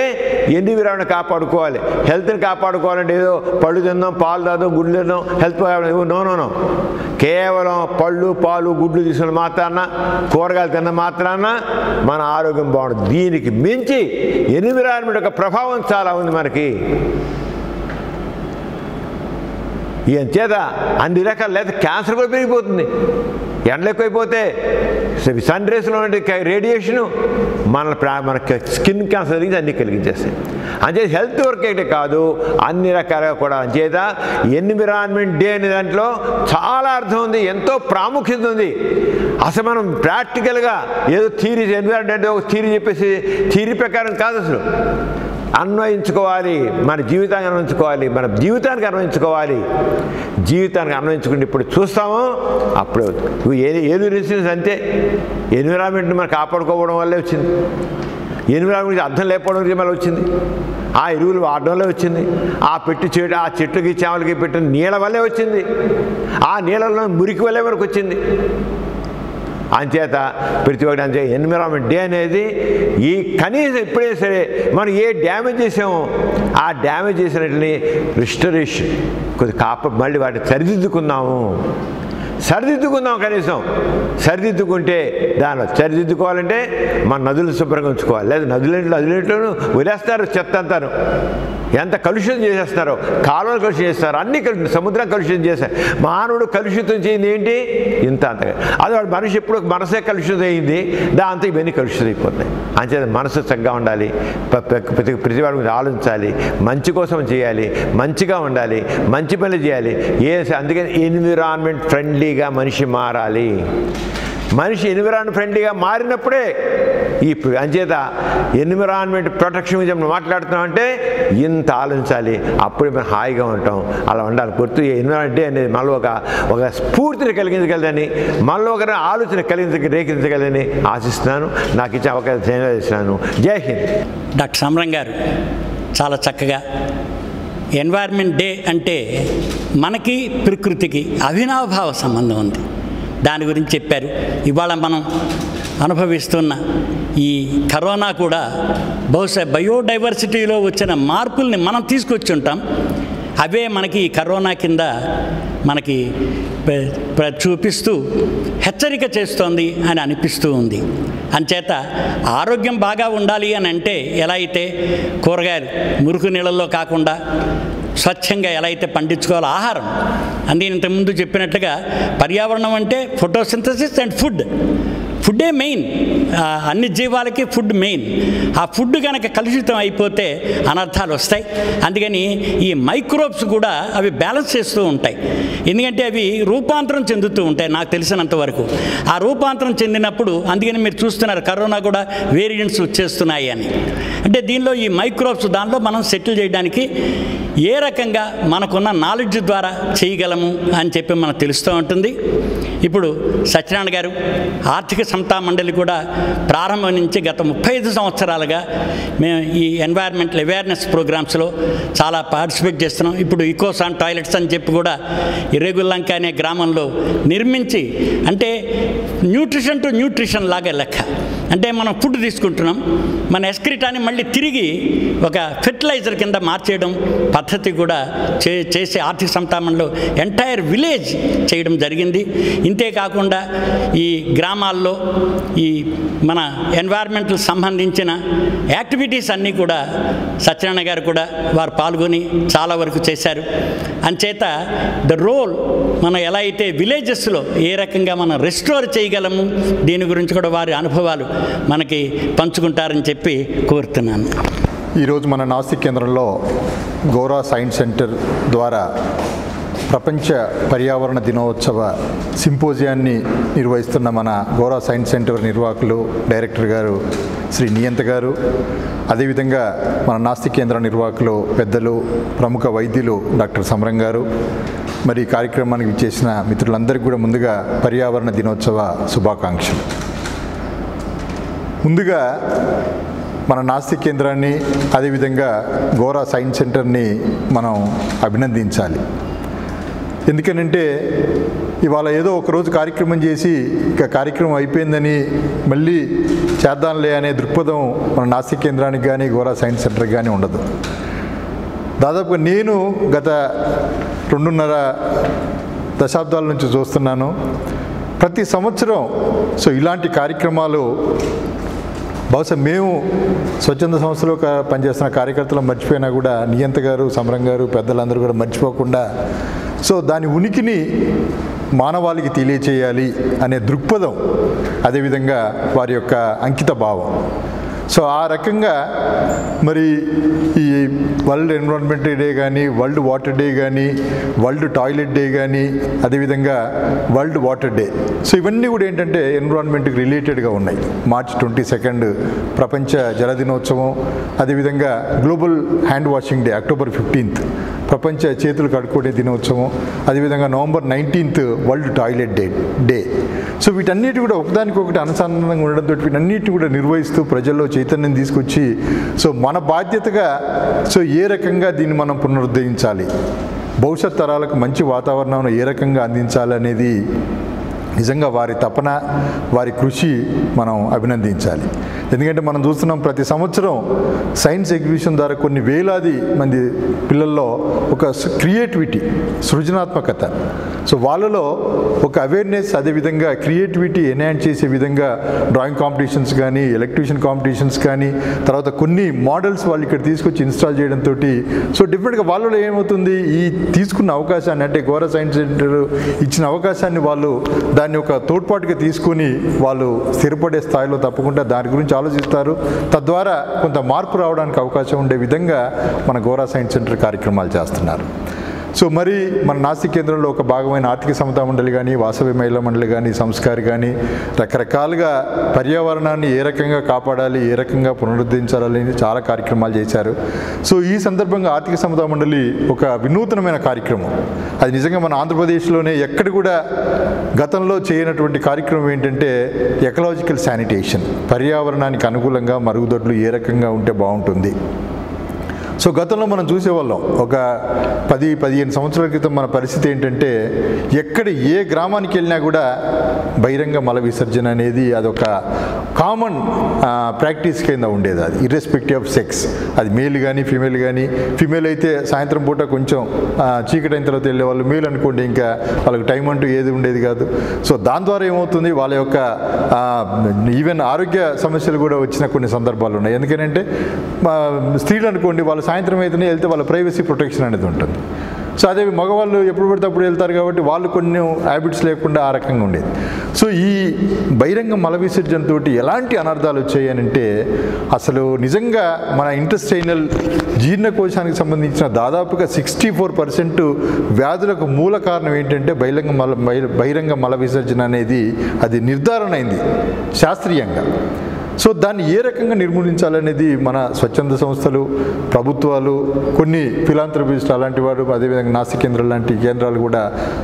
ఎన్విరాన్మెంట్ కాపాడుకోవాలి. హెల్త్ని కాపాడుకోవాలంటే ఏదో పళ్ళు తిందాం, పాలు తాదాం, గుడ్లు తిందాం, హెల్త్ నో. కేవలం పళ్ళు, పాలు, గుడ్లు తీసుకున్న మాత్రాన, కూరగాయలు తిన్న మాత్రాన మన ఆరోగ్యం బాగుంటుంది. దీనికి మించి ఎన్విరాన్మెంట్ యొక్క ప్రభావం చాలా ఉంది మనకి. ఈయన చేత అన్ని రకాలు, లేదా క్యాన్సర్ కూడా పెరిగిపోతుంది. ఎండలు ఎక్కువైపోతే సన్ రేస్లో ఉండే రేడియేషను మనకి స్కిన్ క్యాన్సర్ కలిగించి అన్నీ కలిగించేస్తాయి. అంతే హెల్త్ వర్క్ అయితే కాదు, అన్ని రకాలుగా కూడా. అంచేత ఎన్విరాన్మెంట్ డే అనే దాంట్లో చాలా అర్థం ఉంది, ఎంతో ప్రాముఖ్యత ఉంది. అసలు మనం ప్రాక్టికల్గా ఏదో థీరీ, ఎన్విరాన్మెంట్ ఒక థీరీ చెప్పేసి థీరీ ప్రకారం కాదు, అసలు అన్వయించుకోవాలి. మన జీవితాన్ని అన్వయించుకోవాలి, మన జీవితానికి అన్వయించుకోవాలి. జీవితానికి అన్వయించుకుంటే ఇప్పుడు చూస్తామో అప్పుడే అవుతుంది. ఏలూరు ఇన్సిడెంట్స్ అంతే. ఎన్విరాన్మెంట్ని మనం కాపాడుకోవడం వల్లే వచ్చింది. ఎన్విరాన్మెంట్ అర్థం లేకపోవడం మళ్ళీ వచ్చింది. ఆ ఎరువులు వాడడం వల్లే వచ్చింది. ఆ చెట్లకి చేమలకి పెట్టిన నీళ్ళ వల్లే వచ్చింది. ఆ నీళ్ళలో మురికి వల్లే మనకు వచ్చింది. అంచేత ప్రతి ఒక్కటి అంతే ఎన్విరాన్మెంట్ డే అనేది ఈ కనీసం ఎప్పుడైనా సరే మనం ఏ డ్యామేజ్ చేసామో ఆ డ్యామేజ్ చేసినట్లని రిస్టరేషన్ కొద్దిగా మళ్ళీ వాటిని సరిదిద్దుకుందాం కనీసం. సరిదిద్దుకుంటే దానిలో సరిదిద్దుకోవాలంటే మన నదులు శుభ్రంగా ఉంచుకోవాలి. లేదా నదులేంట్లోనూ వదిలేస్తారు చెత్త అంతాను. ఎంత కలుషితం చేసేస్తారో, కాలువలు కలుషితం చేస్తారు, అన్ని సముద్రం కలుషితం చేస్తారు. మానవుడు కలుషితం చేయింది ఏంటి? ఇంత అంతగా. అది వాడు మనిషి ఎప్పుడు మనసే కలుషితం అయింది, దాంతో ఇవన్నీ కలుషితం అయిపోతాయి. అంచేత మనసు చక్కగా ఉండాలి, ప్రతి వాడి గురించి ఆలోచించాలి, మంచి కోసం చేయాలి, మంచిగా ఉండాలి, మంచి పనులు చేయాలి. అందుకని ఎన్విరాన్మెంట్ ఫ్రెండ్లీగా మనిషి మారాలి. మనిషి ఎన్విరాన్మెంట్ ఫ్రెండ్లీగా మారినప్పుడే అంచేత ఎన్విరాన్మెంట్ ప్రొటెక్షన్ గురించి మనం మాట్లాడుతున్నామంటే ఇంత ఆలోచించాలి, అప్పుడే మనం హాయిగా ఉంటాం. అలా ఉండాలి. గుర్తు ఎన్విరాన్మెంట్ డే అనేది మనలో ఒక స్ఫూర్తిని కలిగించగలదని, మనలో ఒక ఆలోచన రేకించగలని ఆశిస్తున్నాను. నాకు ఇచ్చే అవకాశం ధన్యవాదాలు. జై హింద్. డాక్టర్ సమరం గారు చాలా చక్కగా ఎన్వైర్న్మెంట్ డే అంటే మనకి ప్రకృతికి అవినాభావ సంబంధం ఉంది, దాని గురించి చెప్పారు. ఇవాళ మనం అనుభవిస్తున్న ఈ కరోనా కూడా బహుశా బయోడైవర్సిటీలో వచ్చిన మార్పుల్ని మనం తీసుకొచ్చి ఉంటాం. అవే మనకి ఈ కరోనా కింద మనకి చూపిస్తూ హెచ్చరిక చేస్తోంది అని అనిపిస్తూ ఉంది. అంచేత ఆరోగ్యం బాగా ఉండాలి అని అంటే ఎలా అయితే కూరగాయలు మురికి నీళ్ళల్లో కాకుండా స్వచ్ఛంగా ఎలా అయితే పండించుకోవాలో ఆహారం, అందుకే ఇంతకుముందు చెప్పినట్లుగా పర్యావరణం అంటే ఫోటోసింథసిస్ అండ్ ఫుడ్డే మెయిన్. అన్ని జీవాలకి ఫుడ్ మెయిన్. ఆ ఫుడ్ కనుక కలుషితం అయిపోతే అనర్థాలు వస్తాయి. అందుకని ఈ మైక్రోబ్స్ కూడా అవి బ్యాలెన్స్ చేస్తూ ఉంటాయి. ఎందుకంటే అవి రూపాంతరం చెందుతూ ఉంటాయి నాకు తెలిసినంత వరకు. ఆ రూపాంతరం చెందినప్పుడు అందుకని మీరు చూస్తున్నారు కరోనా కూడా వేరియంట్స్ వచ్చేస్తున్నాయి అని. అంటే దీనిలో ఈ మైక్రోబ్స్ దానిలో మనం సెటిల్ చేయడానికి ఏ రకంగా మనకున్న నాలెడ్జ్ ద్వారా చేయగలము అని చెప్పి మనకు తెలుస్తూ ఉంటుంది. ఇప్పుడు సత్యనారాయణ గారు ఆర్థిక సమతా మండలి కూడా ప్రారంభం నుంచి గత 35 సంవత్సరాలుగా మేము ఈ ఎన్వైర్న్మెంటల్ అవేర్నెస్ ప్రోగ్రామ్స్లో చాలా పార్టిసిపేట్ చేస్తున్నాం. ఇప్పుడు ఈకోసాన్ టాయిలెట్స్ అని చెప్పి కూడా ఇరేగుల్లంక అనే గ్రామంలో నిర్మించి, అంటే న్యూట్రిషన్ టు న్యూట్రిషన్ లాగా లెక్క. అంటే మనం ఫుడ్ తీసుకుంటున్నాం, మన ఎస్క్రిటాన్ని మళ్ళీ తిరిగి ఒక ఫెర్టిలైజర్ కింద మార్చేయడం పద్ధతి కూడా చేసి ఆర్థిక సంతామంలో ఎంటైర్ విలేజ్ చేయడం జరిగింది. ఇంతేకాకుండా ఈ గ్రామాల్లో ఈ మన ఎన్వైర్న్మెంటల్ సంబంధించిన యాక్టివిటీస్ అన్నీ కూడా సత్యనారాయణ గారు కూడా వారు పాల్గొని చాలా వరకు చేశారు. అంచేత ద రోల్ మనం ఎలా అయితే విలేజెస్లో ఏ రకంగా మనం రెస్టోర్ చేయగలము దీని గురించి కూడా వారి అనుభవాలు మనకి పంచుకుంటారని చెప్పి కోరుతున్నాను. ఈరోజు మన నాసిక్ కేంద్రంలో గోరా సైన్స్ సెంటర్ ద్వారా ప్రపంచ పర్యావరణ దినోత్సవ సింపోజియాన్ని నిర్వహిస్తున్న మన గోరా సైన్స్ సెంటర్ నిర్వాహకులు డైరెక్టర్ గారు శ్రీ నియంత గారు, అదేవిధంగా మన నాసిక్ కేంద్ర నిర్వాహకులు పెద్దలు ప్రముఖ వైద్యులు డాక్టర్ సమరం గారు, మరి కార్యక్రమానికి విచ్చేసిన మిత్రులందరికీ కూడా ముందుగా పర్యావరణ దినోత్సవ శుభాకాంక్షలు. ముందుగా మన నాసిక్ కేంద్రాన్ని అదేవిధంగా గోరా సైన్స్ సెంటర్ని మనం అభినందించాలి. ఎందుకనంటే ఇవాళ ఏదో ఒకరోజు కార్యక్రమం చేసి ఇక కార్యక్రమం అయిపోయిందని మళ్ళీ చేద్దాంలే అనే దృక్పథం మన నాసిక్ కేంద్రానికి కానీ గోరా సైన్స్ సెంటర్కి కానీ ఉండదు. దాదాపుగా నేను గత 2.5 దశాబ్దాల నుంచి చూస్తున్నాను. ప్రతి సంవత్సరం ఇలాంటి కార్యక్రమాలు బహుశా మేము స్వచ్ఛంద సంస్థలో పనిచేస్తున్న కార్యకర్తలు మర్చిపోయినా కూడా నియంత గారు, సమరం గారు, పెద్దలందరూ కూడా మర్చిపోకుండా దాని ఉనికిని మానవాళికి తెలియచేయాలి అనే దృక్పథం, అదేవిధంగా వారి యొక్క అంకిత భావం. ఆ రకంగా మరి ఈ వరల్డ్ ఎన్విరాన్మెంట్ డే కానీ, వరల్డ్ వాటర్ డే కానీ, వరల్డ్ టాయిలెట్ డే కానీ, అదేవిధంగా వరల్డ్ వాటర్ డే, ఇవన్నీ కూడా ఏంటంటే ఎన్విరాన్మెంట్కి రిలేటెడ్గా ఉన్నాయి. మార్చి 22 ప్రపంచ జల దినోత్సవం, అదేవిధంగా global hand washing day October 15 ప్రపంచ చేతులు కడుక్కునే దినోత్సవం, అదేవిధంగా నవంబర్ 19 వరల్డ్ టాయిలెట్ డే. వీటన్నిటి కూడా ఒకదానికొకటి అనుసంధానంగా ఉండడంతో వీటన్నిటిని కూడా నిర్వహిస్తూ ప్రజల్లో చైతన్యం తీసుకొచ్చి మన బాధ్యతగా ఏ రకంగా దీన్ని మనం పునరుద్ధరించాలి, భవిష్యత్ తరాలకు మంచి వాతావరణాన్ని ఏ రకంగా అందించాలి అనేది నిజంగా వారి తపన, వారి కృషి మనం అభినందించాలి. ఎందుకంటే మనం చూస్తున్నాం ప్రతి సంవత్సరం సైన్స్ ఎగ్జిబిషన్ ద్వారా కొన్ని వేలాది మంది పిల్లల్లో ఒక క్రియేటివిటీ, సృజనాత్మకత, సో వాళ్ళలో ఒక అవేర్నెస్, అదేవిధంగా క్రియేటివిటీ ఎన్హాన్స్ చేసే విధంగా డ్రాయింగ్ కాంపిటీషన్స్ కానీ, ఎలక్ట్రిషియన్ కాంపిటీషన్స్ కానీ, తర్వాత కొన్ని మోడల్స్ వాళ్ళు ఇక్కడ తీసుకొచ్చి ఇన్స్టాల్ చేయడంతో సో డిఫరెంట్గా వాళ్ళలో ఏమవుతుంది, ఈ తీసుకున్న అవకాశాన్ని, అంటే గోరా సైన్స్ సెంటర్ ఇచ్చిన అవకాశాన్ని వాళ్ళు దాన్ని ఒక తోడ్పాటుగా తీసుకుని వాళ్ళు స్థిరపడే స్థాయిలో తప్పకుండా దాని గురించి ఆలోచిస్తారు. తద్వారా కొంత మార్పు రావడానికి అవకాశం ఉండే విధంగా మన గోరా సైన్స్ సెంటర్ కార్యక్రమాలు చేస్తున్నారు. సో మరి మన నాసిక్ కేంద్రంలో ఒక భాగమైన ఆర్థిక సమతా మండలి కానీ, వాసవి మహిళా మండలి కానీ, సంస్కారి కానీ రకరకాలుగా పర్యావరణాన్ని ఏ రకంగా కాపాడాలి, ఏ రకంగా పునరుద్ధరించాలని చాలా కార్యక్రమాలు చేశారు. సో ఈ సందర్భంగా ఆర్థిక సమతా మండలి ఒక వినూతనమైన కార్యక్రమం, అది నిజంగా మన ఆంధ్రప్రదేశ్లోనే ఎక్కడ కూడా గతంలో చేయనటువంటి కార్యక్రమం ఏంటంటే ఎకలాజికల్ శానిటేషన్, పర్యావరణానికి అనుకూలంగా మరుగుదొడ్లు ఏ రకంగా ఉంటే బాగుంటుంది. సో గతంలో మనం చూసేవాళ్ళం, ఒక 10-15 సంవత్సరాల క్రితం మన పరిస్థితి ఏంటంటే ఎక్కడ ఏ గ్రామానికి వెళ్ళినా కూడా బహిరంగ మల విసర్జన అనేది అదొక కామన్ ప్రాక్టీస్ కింద ఉండేది. అది ఇర్రెస్పెక్టివ్ ఆఫ్ సెక్స్, అది మేల్ కానీ ఫీమేల్ కానీ. ఫీమేల్ అయితే సాయంత్రం పూట కొంచెం చీకటి అయిన తర్వాత వెళ్ళేవాళ్ళు, మేల్ అనుకోండి ఇంకా వాళ్ళకి టైం అంటూ ఏది ఉండేది కాదు. సో దాని ద్వారా ఏమవుతుంది, వాళ్ళ యొక్క ఈవెన్ ఆరోగ్య సమస్యలు కూడా వచ్చిన కొన్ని సందర్భాలు ఉన్నాయి. ఎందుకంటే స్త్రీలు అనుకోండి, వాళ్ళు సాయంత్రం అయితేనే వెళ్తే వాళ్ళ ప్రైవసీ ప్రొటెక్షన్ అనేది ఉంటుంది. సో అదే మగవాళ్ళు ఎప్పుడు పడితే అప్పుడు వెళ్తారు కాబట్టి వాళ్ళు కొన్ని హ్యాబిట్స్ లేకుండా ఆ రకంగా ఉండేది. సో ఈ బహిరంగ మల విసర్జనతో ఎలాంటి అనర్థాలు వచ్చాయనంటే అసలు నిజంగా మన ఇంటెస్టైనల్ జీర్ణకోశానికి సంబంధించిన దాదాపుగా 64% వ్యాధులకు మూల కారణం ఏంటంటే బహిరంగ మల విసర్జన అనేది అది నిర్ధారణ అయింది శాస్త్రీయంగా. సో దాన్ని ఏ రకంగా నిర్మూలించాలనేది మన స్వచ్ఛంద సంస్థలు, ప్రభుత్వాలు, కొన్ని ఫిలాంథ్రపిస్టులు అలాంటి వారు, అదేవిధంగా నాసిక్ కేంద్రాలు లాంటి కేంద్రాలు కూడా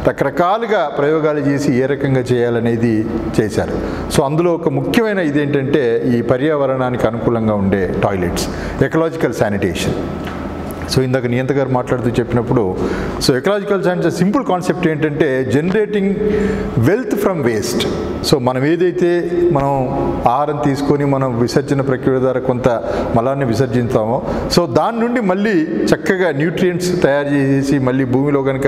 రకరకాలుగా ప్రయోగాలు చేసి ఏ రకంగా చేయాలనేది చేశారు. సో అందులో ఒక ముఖ్యమైన ఇదేంటంటే ఈ పర్యావరణానికి అనుకూలంగా ఉండే టాయిలెట్స్, ఎకలాజికల్ శానిటేషన్. సో ఇందాక నియంత గారు మాట్లాడుతూ చెప్పినప్పుడు, so ecological science simple concept ఏంటంటే generating wealth from waste. So మనం ఏదైతే మనం ఆహారం తీసుకొని మనం విసర్జన ప్రక్రియ ద్వారా కొంత మలాన్ని విసర్జిస్తామో, సో దాని నుండి మళ్ళీ చక్కగా న్యూట్రియంట్స్ తయారు చేసేసి మళ్ళీ భూమిలో కనుక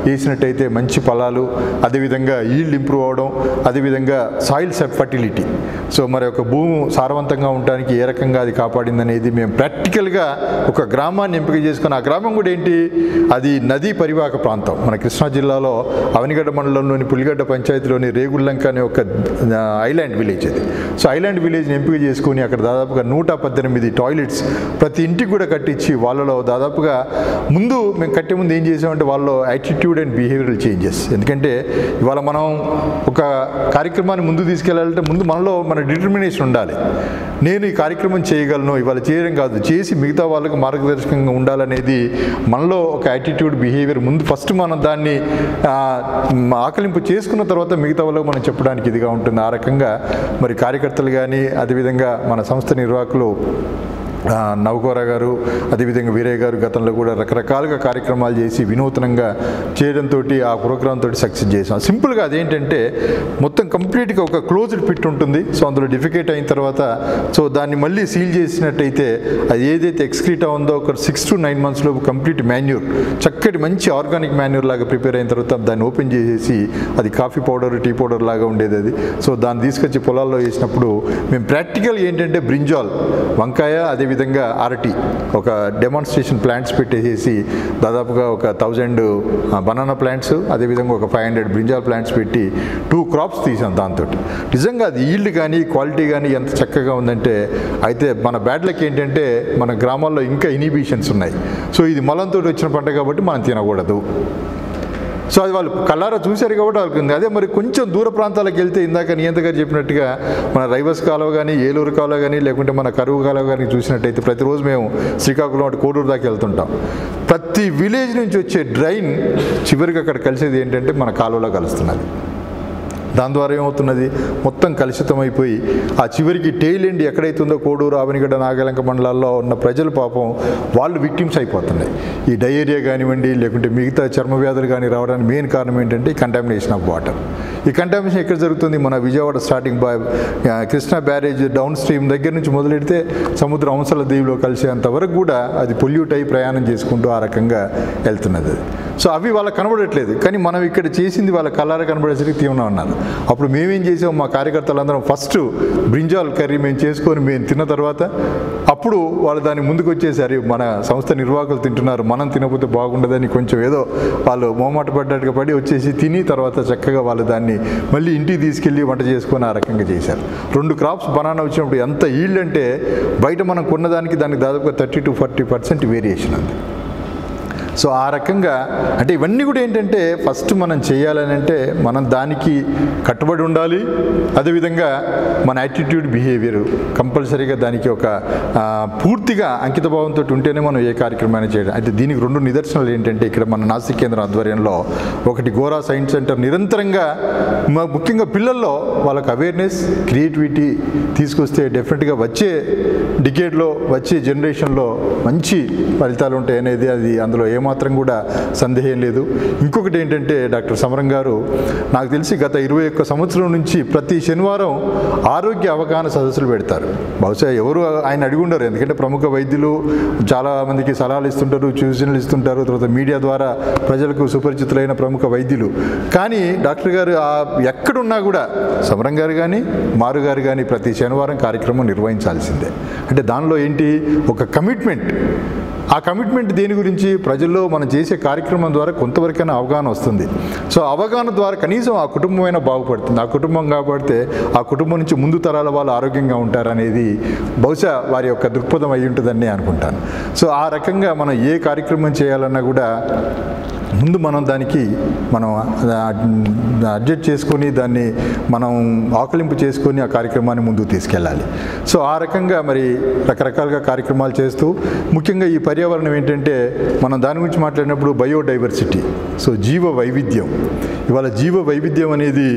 వేసినట్టయితే మంచి ఫలాలు, అదేవిధంగా ఈల్డ్ ఇంప్రూవ్ అవడం, అదేవిధంగా సాయిల్ ఫర్టిలిటీ. సో మరి ఒక భూమి సారవంతంగా ఉండడానికి ఏ రకంగా అది కాపాడిందనేది మేము ప్రాక్టికల్గా ఒక గ్రామాన్ని ఎంపిక చేసుకుని, ఆ గ్రామం కూడా ఏంటి, అది నదీ పరివాహక ప్రాంతం. మన కృష్ణా జిల్లాలో అవనిగడ్డ మండలంలోని పులిగడ్డ పంచాయతీలోని రేగుల్లంక అనే ఒక ఐలాండ్ విలేజ్ అది. సో ఐలాండ్ విలేజ్ని ఎంపిక చేసుకుని అక్కడ దాదాపుగా 118 టాయిలెట్స్ ప్రతి ఇంటికి కూడా కట్టించి వాళ్ళలో దాదాపుగా ముందు మేము కట్టే ముందు ఏం చేసామంటే వాళ్ళలో యాటిట్యూడ్ అండ్ బిహేవియరల్ చేంజెస్. ఎందుకంటే ఇవాళ మనం ఒక కార్యక్రమాన్ని ముందు తీసుకెళ్ళాలంటే ముందు మనలో మన డిటర్మినేషన్ ఉండాలి. నేను ఈ కార్యక్రమం చేయగలను, ఇవాళ చేయడం కాదు, చేసి మిగతా వాళ్ళకు మార్గదర్శకంగా ఉండాలనేది మనలో ఒక యాటిట్యూడ్, బిహేవియర్ ముందు ఫస్ట్ మనం దాన్ని ఆకలింపు చేసుకున్న తర్వాత మిగతా వాళ్ళకు మనం చెప్పడానికి ఇదిగా ఉంటుంది. ఆ రకంగా మరి కార్యకర్తలు కానీ, అదేవిధంగా మన సంస్థ నిర్వాహకులు నవకోర గారు, అదేవిధంగా వీరయ్య గారు గతంలో కూడా రకరకాలుగా కార్యక్రమాలు చేసి వినూతనంగా చేయడంతో ఆ ప్రోగ్రామ్ తోటి సక్సెస్ చేసాం. సింపుల్గా అదేంటంటే మొత్తం కంప్లీట్గా ఒక క్లోజ్డ్ పిట్ ఉంటుంది. సో అందులో డిఫికేట్ అయిన తర్వాత సో దాన్ని మళ్ళీ సీల్ చేసినట్టయితే అది ఏదైతే ఎక్స్క్రీటా ఉందో ఒక 6 to 9 months లోపు కంప్లీట్ మాన్యూర్, చక్కటి మంచి ఆర్గానిక్ మాన్యూర్ లాగా ప్రిపేర్ అయిన తర్వాత దాన్ని ఓపెన్ చేసేసి అది కాఫీ పౌడర్, టీ పౌడర్ లాగా ఉండేది అది. సో దాన్ని తీసుకొచ్చి పొలాల్లో వేసినప్పుడు మేము ప్రాక్టికల్ ఏంటంటే బ్రింజాల్, వంకాయ, అదేవిధంగా అరటి ఒక డెమాన్స్ట్రేషన్ ప్లాంట్స్ పెట్టేసి దాదాపుగా ఒక 1000 బనానా ప్లాంట్స్, అదేవిధంగా ఒక 500 బ్రింజాల్ ప్లాంట్స్ పెట్టి 2 crops తీసాం. దాంతో నిజంగా అది ఈల్డ్ కానీ క్వాలిటీ కానీ ఎంత చక్కగా ఉందంటే, అయితే మన బ్యాడ్ లక్ ఏంటంటే మన గ్రామాల్లో ఇంకా ఇనిబిషన్స్ ఉన్నాయి. సో ఇది మలంతో వచ్చిన పంట కాబట్టి మనం తినకూడదు. సో అది వాళ్ళు కళ్ళారా చూశారు కాబట్టి వాళ్ళకి ఉంది. అదే మరి కొంచెం దూర ప్రాంతాలకు వెళ్తే ఇందాక నియంత గారు చెప్పినట్టుగా మన రైవస్ కాలువ కానీ, ఏలూరు కాలువ కానీ, లేకుంటే మన కరువు కాలువ కానీ చూసినట్టయితే ప్రతిరోజు మేము శ్రీకాకుళం అటు కోడూరు దాకా వెళ్తుంటాం. ప్రతి విలేజ్ నుంచి వచ్చే డ్రైన్ చివరికి అక్కడ కలిసేది ఏంటంటే మన కాలువలో కలుస్తున్నది. దాని ద్వారా ఏమవుతున్నది, మొత్తం కలుషితమైపోయి ఆ చివరికి టెయిల్ ఎండ్ ఎక్కడైతే ఉందో కోడూరు, అవనిగడ్డ, నాగలంక మండలాల్లో ఉన్న ప్రజలు పాపం వాళ్ళు విక్టిమ్స్ అయిపోతున్నాయి. ఈ డయేరియా కానివ్వండి, లేకుంటే మిగతా చర్మ వ్యాధులు కానీ రావడానికి మెయిన్ కారణం ఏంటంటే కంటామినేషన్ ఆఫ్ వాటర్. ఈ కంటామినేషన్ ఎక్కడ జరుగుతుంది? మన Vijayawada starting Krishna barrage down stream దగ్గర నుంచి మొదలెడితే సముద్రం అంశాల దీవిలో కలిసేంత వరకు కూడా అది పొల్యూట్ అయి ప్రయాణం చేసుకుంటూ ఆ రకంగా వెళ్తున్నది. సో అవి వాళ్ళకి కనబడట్లేదు, కానీ మనం ఇక్కడ చేసింది వాళ్ళ కళ్ళారా కనబడేసరికి తీవ్రంగా ఉన్నారు. అప్పుడు మేమేం చేసాం, మా కార్యకర్తలందరం ఫస్ట్ బ్రింజాల్ కర్రీ మేము చేసుకొని మేము తిన్న తర్వాత అప్పుడు వాళ్ళు దాన్ని ముందుకు వచ్చేసారు. మన సంస్థ నిర్వాహకులు తింటున్నారు, మనం తినకపోతే బాగుండదని కొంచెం ఏదో వాళ్ళు మోమాట పడ్డట్టుగా పడి వచ్చేసి తిని తర్వాత చక్కగా వాళ్ళు దాన్ని మళ్ళీ ఇంటికి తీసుకెళ్ళి వంట చేసుకొని ఆ రకంగా చేశారు. 2 క్రాప్స్ బనానా వచ్చినప్పుడు ఎంత ఈల్డ్ అంటే బయట మనం కొన్నదానికి దానికి దాదాపుగా 30 to 40% వేరియేషన్ ఉంది. సో ఆ రకంగా అంటే ఇవన్నీ కూడా ఏంటంటే ఫస్ట్ మనం చేయాలని అంటే మనం దానికి కట్టుబడి ఉండాలి. అదేవిధంగా మన యాటిట్యూడ్ బిహేవియర్ కంపల్సరీగా దానికి ఒక పూర్తిగా అంకితభావంతో ఉంటేనే మనం ఏ కార్యక్రమాన్ని చేయడం. అయితే దీనికి 2 నిదర్శనాలు ఏంటంటే ఇక్కడ మన నాసిక్ కేంద్రం ఆధ్వర్యంలో ఒకటి గోరా సైన్స్ సెంటర్ నిరంతరంగా ముఖ్యంగా పిల్లల్లో వాళ్ళకి అవేర్నెస్ క్రియేటివిటీ తీసుకొస్తే డెఫినెట్గా వచ్చే డికేడ్లో వచ్చే జనరేషన్లో మంచి ఫలితాలు ఉంటాయి అనేది అది అందులో ఏమాత్రం కూడా సందేహం లేదు. ఇంకొకటి ఏంటంటే డాక్టర్ సమరం గారు నాకు తెలిసి గత 21 సంవత్సరం నుంచి ప్రతి శనివారం ఆరోగ్య అవగాహన సదస్సులు పెడతారు. బహుశా ఎవరు ఆయన అడిగి ఉండరు, ఎందుకంటే ప్రముఖ వైద్యులు చాలామందికి సలహాలు ఇస్తుంటారు, సూచనలు ఇస్తుంటారు, తర్వాత మీడియా ద్వారా ప్రజలకు సుపరిచితులైన ప్రముఖ వైద్యులు. కానీ డాక్టర్ గారు ఎక్కడున్నా కూడా సమరం గారు కానీ మారు గారు కానీ ప్రతి శనివారం కార్యక్రమం నిర్వహించాల్సిందే. అంటే దానిలో ఏంటి ఒక కమిట్మెంట్. ఆ కమిట్మెంట్ దేని గురించి? ప్రజల్లో మనం చేసే కార్యక్రమం ద్వారా కొంతవరకైనా అవగాహన వస్తుంది. సో అవగాహన ద్వారా కనీసం ఆ కుటుంబమైనా బాగుపడుతుంది. ఆ కుటుంబం కాబడితే ఆ కుటుంబం నుంచి ముందు తరాల వాళ్ళు ఆరోగ్యంగా ఉంటారనేది బహుశా వారి యొక్క దృక్పథం అయి ఉంటుందని అనుకుంటాను. సో ఆ రకంగా మనం ఏ కార్యక్రమం చేయాలన్నా కూడా ముందు మనం దానికి మనం అడ్జస్ట్ చేసుకొని దాన్ని మనం ఆకలింపు చేసుకొని ఆ కార్యక్రమాన్ని ముందుకు తీసుకెళ్ళాలి. సో ఆ రకంగా మరి రకరకాలుగా కార్యక్రమాలు చేస్తూ ముఖ్యంగా ఈ పర్యావరణం ఏంటంటే మనం దాని గురించి మాట్లాడినప్పుడు బయోడైవర్సిటీ, సో జీవ వైవిధ్యం. ఇవాళ జీవ వైవిధ్యం అనేది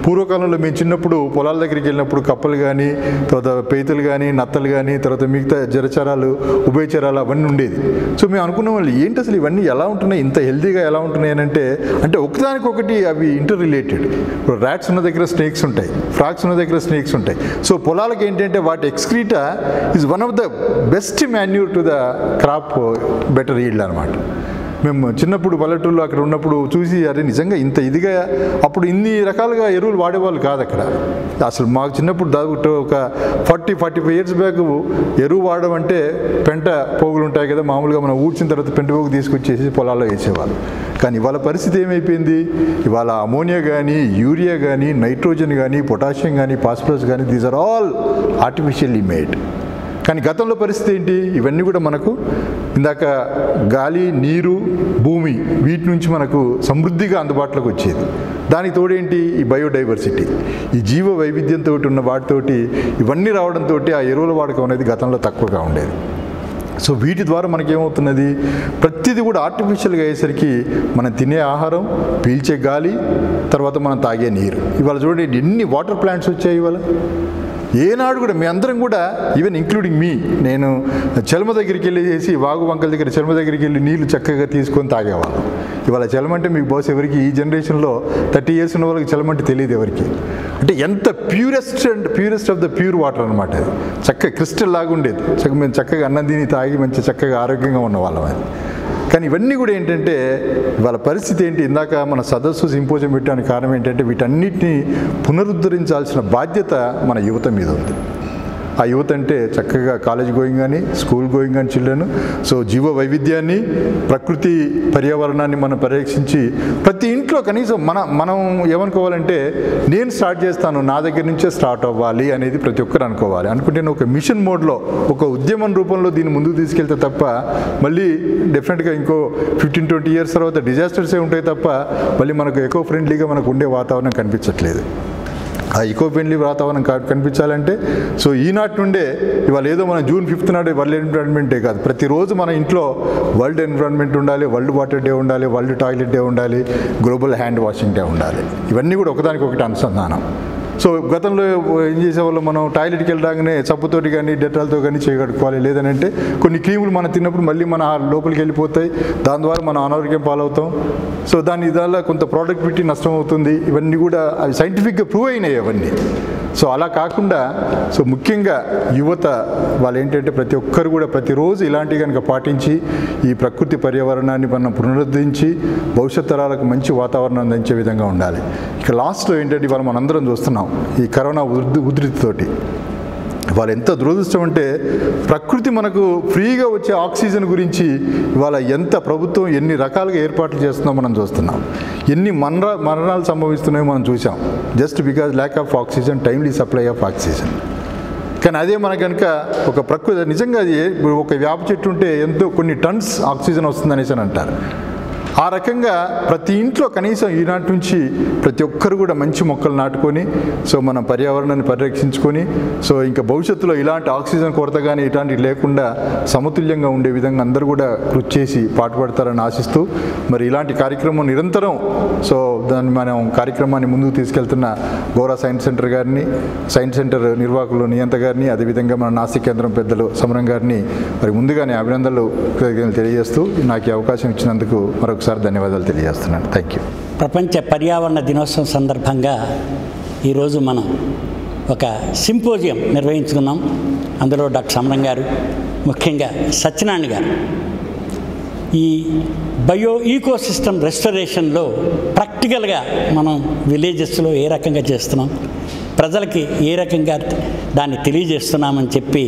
పూర్వకాలంలో మేము చిన్నప్పుడు పొలాల దగ్గరికి వెళ్ళినప్పుడు కప్పలు కానీ తర్వాత పేతులు కానీ నత్తలు కానీ తర్వాత మిగతా జలచరాలు ఉభయచరాలు అవన్నీ ఉండేది. సో మేము అనుకున్న వాళ్ళు ఏంటి అసలు ఇవన్నీ ఎలా ఉంటున్నాయి, ఇంత హెల్తీగా ఎలా ఉంటున్నాయి అని అంటే ఒకదానికొకటి అవి ఇంటర్ రిలేటెడ్. ఇప్పుడు ర్యాట్స్ ఉన్న దగ్గర స్నేక్స్ ఉంటాయి, ఫ్రాక్స్ ఉన్న దగ్గర స్నేక్స్ ఉంటాయి. సో పొలాలకు ఏంటంటే వాటి excreta is one of the best manure to the crop better yield అనమాట. మేము చిన్నప్పుడు పల్లెటూరులో అక్కడ ఉన్నప్పుడు చూసి అరే నిజంగా ఇంత ఇదిగా అప్పుడు ఇన్ని రకాలుగా ఎరువులు వాడేవాళ్ళు కాదు అక్కడ. అసలు మాకు చిన్నప్పుడు దాదాపు ఒక 40-45 ఇయర్స్ బ్యాక్ ఎరువు వాడడం అంటే పెంట పోగులు ఉంటాయి కదా, మామూలుగా మనం ఊడ్చిన తర్వాత పెంట పోగు తీసుకొచ్చేసి పొలాల్లో వేసేవాళ్ళు. కానీ ఇవాళ పరిస్థితి ఏమైపోయింది, ఇవాళ అమోనియా కానీ యూరియా కానీ నైట్రోజన్ కానీ పొటాషియం కానీ ఫాస్ఫరస్ కానీ these are all artificially made. కానీ గతంలో పరిస్థితి ఏంటి, ఇవన్నీ కూడా మనకు ఇందాక గాలి నీరు భూమి వీటి నుంచి మనకు సమృద్ధిగా అందుబాటులోకి వచ్చేది. దానికి తోడేంటి ఈ బయోడైవర్సిటీ, ఈ జీవ వైవిధ్యంతో ఉన్న వాటితోటి ఇవన్నీ రావడంతో ఆ ఎరువుల వాడకం అనేది గతంలో తక్కువగా ఉండేది. సో వీటి ద్వారా మనకేమవుతున్నది, ప్రతిదీ కూడా ఆర్టిఫిషియల్గా అయ్యేసరికి మనం తినే ఆహారం, పీల్చే గాలి, తర్వాత మనం తాగే నీరు. ఇవాళ చూడండి ఎన్ని వాటర్ ప్లాంట్స్ వచ్చాయి ఇవాళ. ఏనాడు కూడా మీ అందరం కూడా ఈవెన్ ఇంక్లూడింగ్ మీ, నేను చెలమ దగ్గరికి వెళ్ళేసి వాగు వంకల దగ్గర చెలమ దగ్గరికి వెళ్ళి నీళ్లు చక్కగా తీసుకొని తాగేవాళ్ళం. ఇవాళ చెలమంటే మీకు బహుశా ఎవరికి ఈ జనరేషన్లో 30 ఇయర్స్ ఉన్న వాళ్ళకి చెలమంటే తెలియదు ఎవరికి. అంటే ఎంత purest of the pure water అనమాట. అది చక్కగా క్రిస్టల్ లాగా ఉండేది. మేము చక్కగా అన్నం తిని తాగి మంచి చక్కగా ఆరోగ్యంగా ఉన్నవాళ్ళం అది. కానీ ఇవన్నీ కూడా ఏంటంటే వాళ్ళ పరిస్థితి ఏంటి, ఇందాక మన సదస్సు సింపోజియం పెట్టడానికి కారణం ఏంటంటే వీటన్నిటిని పునరుద్ధరించాల్సిన బాధ్యత మన యువత మీద ఉంది. ఆ యువత అంటే చక్కగా కాలేజ్ గోయింగ్ కానీ స్కూల్ గోయింగ్ కానీ చిల్డ్రన్. సో జీవ వైవిధ్యాన్ని ప్రకృతి పర్యావరణాన్ని మనం పరిరక్షించి ప్రతి ఇంట్లో కనీసం మనం ఏమనుకోవాలంటే నేను స్టార్ట్ చేస్తాను, నా దగ్గర నుంచే స్టార్ట్ అవ్వాలి అనేది ప్రతి ఒక్కరు అనుకోవాలి. అనుకుంటే ఒక మిషన్ మోడ్లో ఒక ఉద్యమం రూపంలో దీన్ని ముందుకు తీసుకెళ్తే తప్ప మళ్ళీ డెఫినెట్గా ఇంకో 15-20 ఇయర్స్ తర్వాత డిజాస్టర్సే ఉంటాయి తప్ప మళ్ళీ మనకు ఎకో ఫ్రెండ్లీగా మనకు ఉండే వాతావరణం కనిపించట్లేదు. ఆ ఈకో ఫ్రెండ్లీ వాతావరణం కనిపించాలంటే సో ఈనాటి నుండే ఇవాళ ఏదో మనం June 5th నాడు వరల్డ్ ఎన్విరాన్మెంట్ డే కాదు, ప్రతిరోజు మన ఇంట్లో వరల్డ్ ఎన్విరాన్మెంట్ ఉండాలి, వరల్డ్ వాటర్ డే ఉండాలి, వరల్డ్ టాయిలెట్ డే ఉండాలి, గ్లోబల్ హ్యాండ్ వాషింగ్ డే ఉండాలి. ఇవన్నీ కూడా ఒకదానికొకటి అనుసంధానం. సో గతంలో ఏం చేసేవాళ్ళు, మనం టాయిలెట్కి వెళ్ళడాగానే సబ్బుతోటి కానీ డెటాల్తో కానీ చేయగడుకోవాలి. లేదని అంటే కొన్ని క్రీములు మనం తిన్నప్పుడు మళ్ళీ మన లోపలికి వెళ్ళిపోతాయి, దాని ద్వారా మనం అనారోగ్యం పాలవుతాం. సో దానివల్ల కొంత ప్రొడక్టివిటీ నష్టం అవుతుంది. ఇవన్నీ కూడా అవి సైంటిఫిక్గా ప్రూవ్ అయినాయి అవన్నీ. సో అలా కాకుండా సో ముఖ్యంగా యువత వాళ్ళు ఏంటంటే ప్రతి ఒక్కరు కూడా ప్రతిరోజు ఇలాంటివి కనుక పాటించి ఈ ప్రకృతి పర్యావరణాన్ని మనం పునరుద్ధరించి భవిష్యత్ తరాలకు మంచి వాతావరణం అందించే విధంగా ఉండాలి. ఇక లాస్ట్లో ఏంటంటే ఇవాళ మనందరం చూస్తున్నాం ఈ కరోనా ఉధృతితోటి ఇవాళ ఎంత దురదృష్టం అంటే ప్రకృతి మనకు ఫ్రీగా వచ్చే ఆక్సిజన్ గురించి ఇవాళ ఎంత ప్రభుత్వం ఎన్ని రకాలుగా ఏర్పాట్లు చేస్తుందో మనం చూస్తున్నాం. ఎన్ని మరణాలు సంభవిస్తున్నాయో మనం చూసాం, just because lack of oxygen, timely supply of oxygen. కానీ అదే మనకు కనుక ఒక ప్రకృతి నిజంగా అది ఒక వేప చెట్టు ఉంటే ఎంతో కొన్ని టన్స్ ఆక్సిజన్ వస్తుందనేసి అని అంటారు. ఆ రకంగా ప్రతి ఇంట్లో కనీసం ఈనాటి నుంచి ప్రతి ఒక్కరు కూడా మంచి మొక్కలు నాటుకొని సో మన పర్యావరణాన్ని పరిరక్షించుకొని సో ఇంకా భవిష్యత్తులో ఇలాంటి ఆక్సిజన్ కొరత కానీ ఇలాంటివి లేకుండా సమతుల్యంగా ఉండే విధంగా అందరూ కూడా కృషి చేసి పాటుపడతారని ఆశిస్తూ మరి ఇలాంటి కార్యక్రమం నిరంతరం సో దాన్ని మనం కార్యక్రమాన్ని ముందుకు తీసుకెళ్తున్న గోరా సైన్స్ సెంటర్ గారిని, సైన్స్ సెంటర్ నిర్వాహకులు నియంత గారిని, అదేవిధంగా మన నాసిక్ కేంద్రం పెద్దలు సమరం గారిని మరి ముందుగానే అభినందనలు తెలియజేస్తూ నాకు ఈ అవకాశం ఇచ్చినందుకు మరొకసారి ధన్యవాదాలు తెలియజేస్తున్నాను. Thank you. ప్రపంచ పర్యావరణ దినోత్సవం సందర్భంగా ఈరోజు మనం ఒక సింపోజియం నిర్వహించుకున్నాం. అందులో డాక్టర్ సమరం గారు, ముఖ్యంగా సత్యనారాయణ గారు ఈ బయో ఈకో సిస్టమ్ రెస్టరేషన్లో ప్రాక్టికల్గా మనం విలేజెస్లో ఏ రకంగా చేస్తున్నాం, ప్రజలకి ఏ రకంగా దాన్ని తెలియజేస్తున్నామని చెప్పి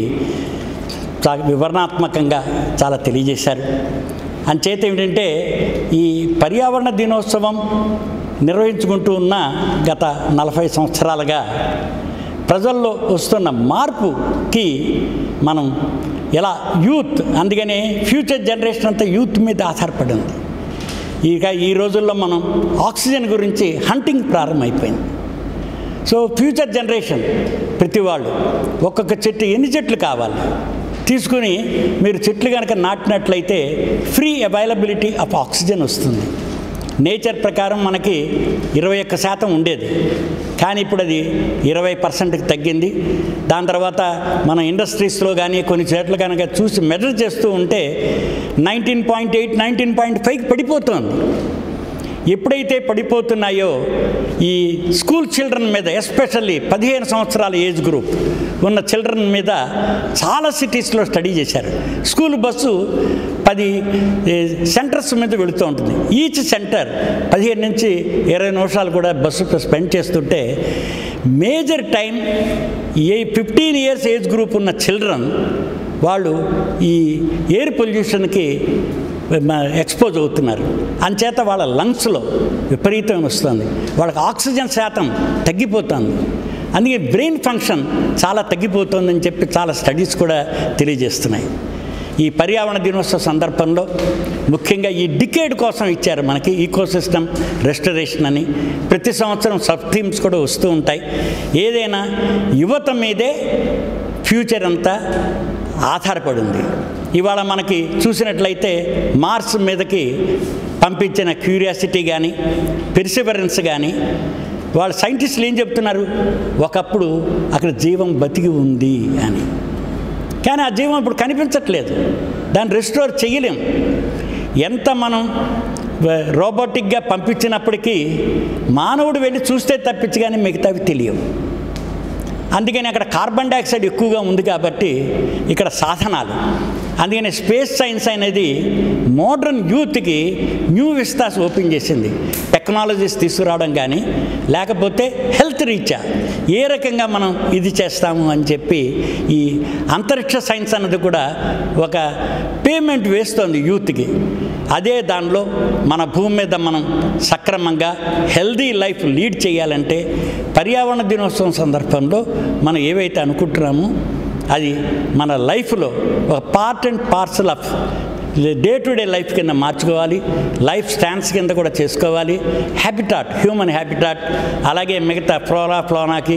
చాలా వివరణాత్మకంగా చాలా తెలియజేశారు. అంచేత ఏమిటంటే ఈ పర్యావరణ దినోత్సవం నిర్వహించుకుంటూ ఉన్న గత 40 సంవత్సరాలుగా ప్రజల్లో వస్తున్న మార్పుకి మనం ఎలా యూత్, అందుకనే ఫ్యూచర్ జనరేషన్ అంతా యూత్ మీద ఆధారపడింది. ఇక ఈ రోజుల్లో మనం ఆక్సిజన్ గురించి హంటింగ్ ప్రారంభమైపోయింది. సో ఫ్యూచర్ జనరేషన్ ప్రతి వాళ్ళు ఒక్కొక్క చెట్టు ఎన్ని చెట్లు కావాలి తీసుకుని మీరు చెట్లు కనుక నాటినట్లయితే ఫ్రీ అవైలబిలిటీ ఆఫ్ ఆక్సిజన్ వస్తుంది. నేచర్ ప్రకారం మనకి 21% ఉండేది, కానీ ఇప్పుడు అది 20%కి తగ్గింది. దాని తర్వాత మన ఇండస్ట్రీస్లో కానీ కొన్ని చోట్ల కనుక చూసి మెజర్ చేస్తూ ఉంటే 19.8, 19.5కి పడిపోతుంది. ఎప్పుడైతే పడిపోతున్నాయో ఈ స్కూల్ చిల్డ్రన్ మీద, ఎస్పెషల్లీ 15 సంవత్సరాల ఏజ్ గ్రూప్ ఉన్న చిల్డ్రన్ మీద చాలా సిటీస్లో స్టడీ చేశారు. స్కూల్ బస్సు 10 సెంటర్స్ మీద వెళుతూ ఉంటుంది. ఈచ్ సెంటర్ 15 నుంచి 20 నిమిషాలు కూడా బస్సు స్పెండ్ చేస్తుంటే major time 15 years age group ఉన్న చిల్డ్రన్ వాళ్ళు ఈ ఎయిర్ పొల్యూషన్కి ఎక్స్పోజ్ అవుతున్నారు. అంచేత వాళ్ళ లంగ్స్లో విపరీతం వస్తుంది, వాళ్ళకి ఆక్సిజన్ శాతం తగ్గిపోతుంది. అందుకే బ్రెయిన్ ఫంక్షన్ చాలా తగ్గిపోతుందని చెప్పి చాలా స్టడీస్ కూడా తెలియజేస్తున్నాయి. ఈ పర్యావరణ దినోత్సవ సందర్భంలో ముఖ్యంగా ఈ డికేడ్ కోసం ఇచ్చారు మనకి ఈకోసిస్టమ్ రెస్టరేషన్ అని. ప్రతి సంవత్సరం సబ్ థీమ్స్ కూడా వస్తూ ఉంటాయి. ఏదైనా యువత మీదే ఫ్యూచర్ అంతా ఆధారపడింది. ఇవాళ మనకి చూసినట్లయితే మార్స్ మీదకి పంపించిన క్యూరియాసిటీ కానీ పెర్సివరెన్స్ కానీ వాళ్ళ సైంటిస్టులు ఏం చెప్తున్నారు, ఒకప్పుడు అక్కడ జీవం బతికి ఉంది అని. కానీ ఆ జీవం ఇప్పుడు కనిపించట్లేదు, దాన్ని రెస్టోర్ చేయలేం. ఎంత మనం రోబోటిక్గా పంపించినప్పటికీ మానవుడు వెళ్ళి చూస్తే తప్పించి కానీ మిగతావి తెలియవు. అందుకని అక్కడ కార్బన్ డైఆక్సైడ్ ఎక్కువగా ఉంది కాబట్టి ఇక్కడ సాధనాలు, అందుకని స్పేస్ సైన్స్ అనేది మోడర్న్ యూత్కి న్యూ విస్తాస్ ఓపెన్ చేసింది. టెక్నాలజీస్ తీసుకురావడం కానీ లేకపోతే హెల్త్ రీత్యా ఏ రకంగా మనం ఇది చేస్తాము అని చెప్పి ఈ అంతరిక్ష సైన్స్ అన్నది కూడా ఒక పేమెంట్ వేస్తోంది యూత్కి. అదే దానిలో మన భూమి మీద మనం సక్రమంగా హెల్దీ లైఫ్ లీడ్ చేయాలంటే పర్యావరణ దినోత్సవం సందర్భంలో మనం ఏవైతే అనుకుంటున్నామో అది మన లైఫ్లో ఒక part and parcel of day to day life కింద మార్చుకోవాలి, లైఫ్ స్టాన్స్ కింద కూడా చేసుకోవాలి. హ్యాబిటాట్, హ్యూమన్ హ్యాబిటాట్, అలాగే మిగతా ఫ్లోనాకి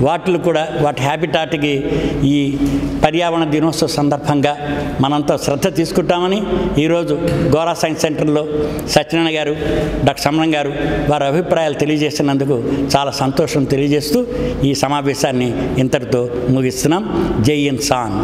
వాటిలు కూడా వాటి హ్యాబిటాట్కి ఈ పర్యావరణ దినోత్సవ సందర్భంగా మనంతా శ్రద్ధ తీసుకుంటామని ఈరోజు గోరా సైన్స్ సెంటర్లో సత్యనారాయణ గారు, డాక్టర్ సమరం గారు వారి అభిప్రాయాలు తెలియజేసినందుకు చాలా సంతోషం తెలియజేస్తూ ఈ సమావేశాన్ని ఇంతటితో ముగిస్తున్నాం. జై ఇన్సాన్.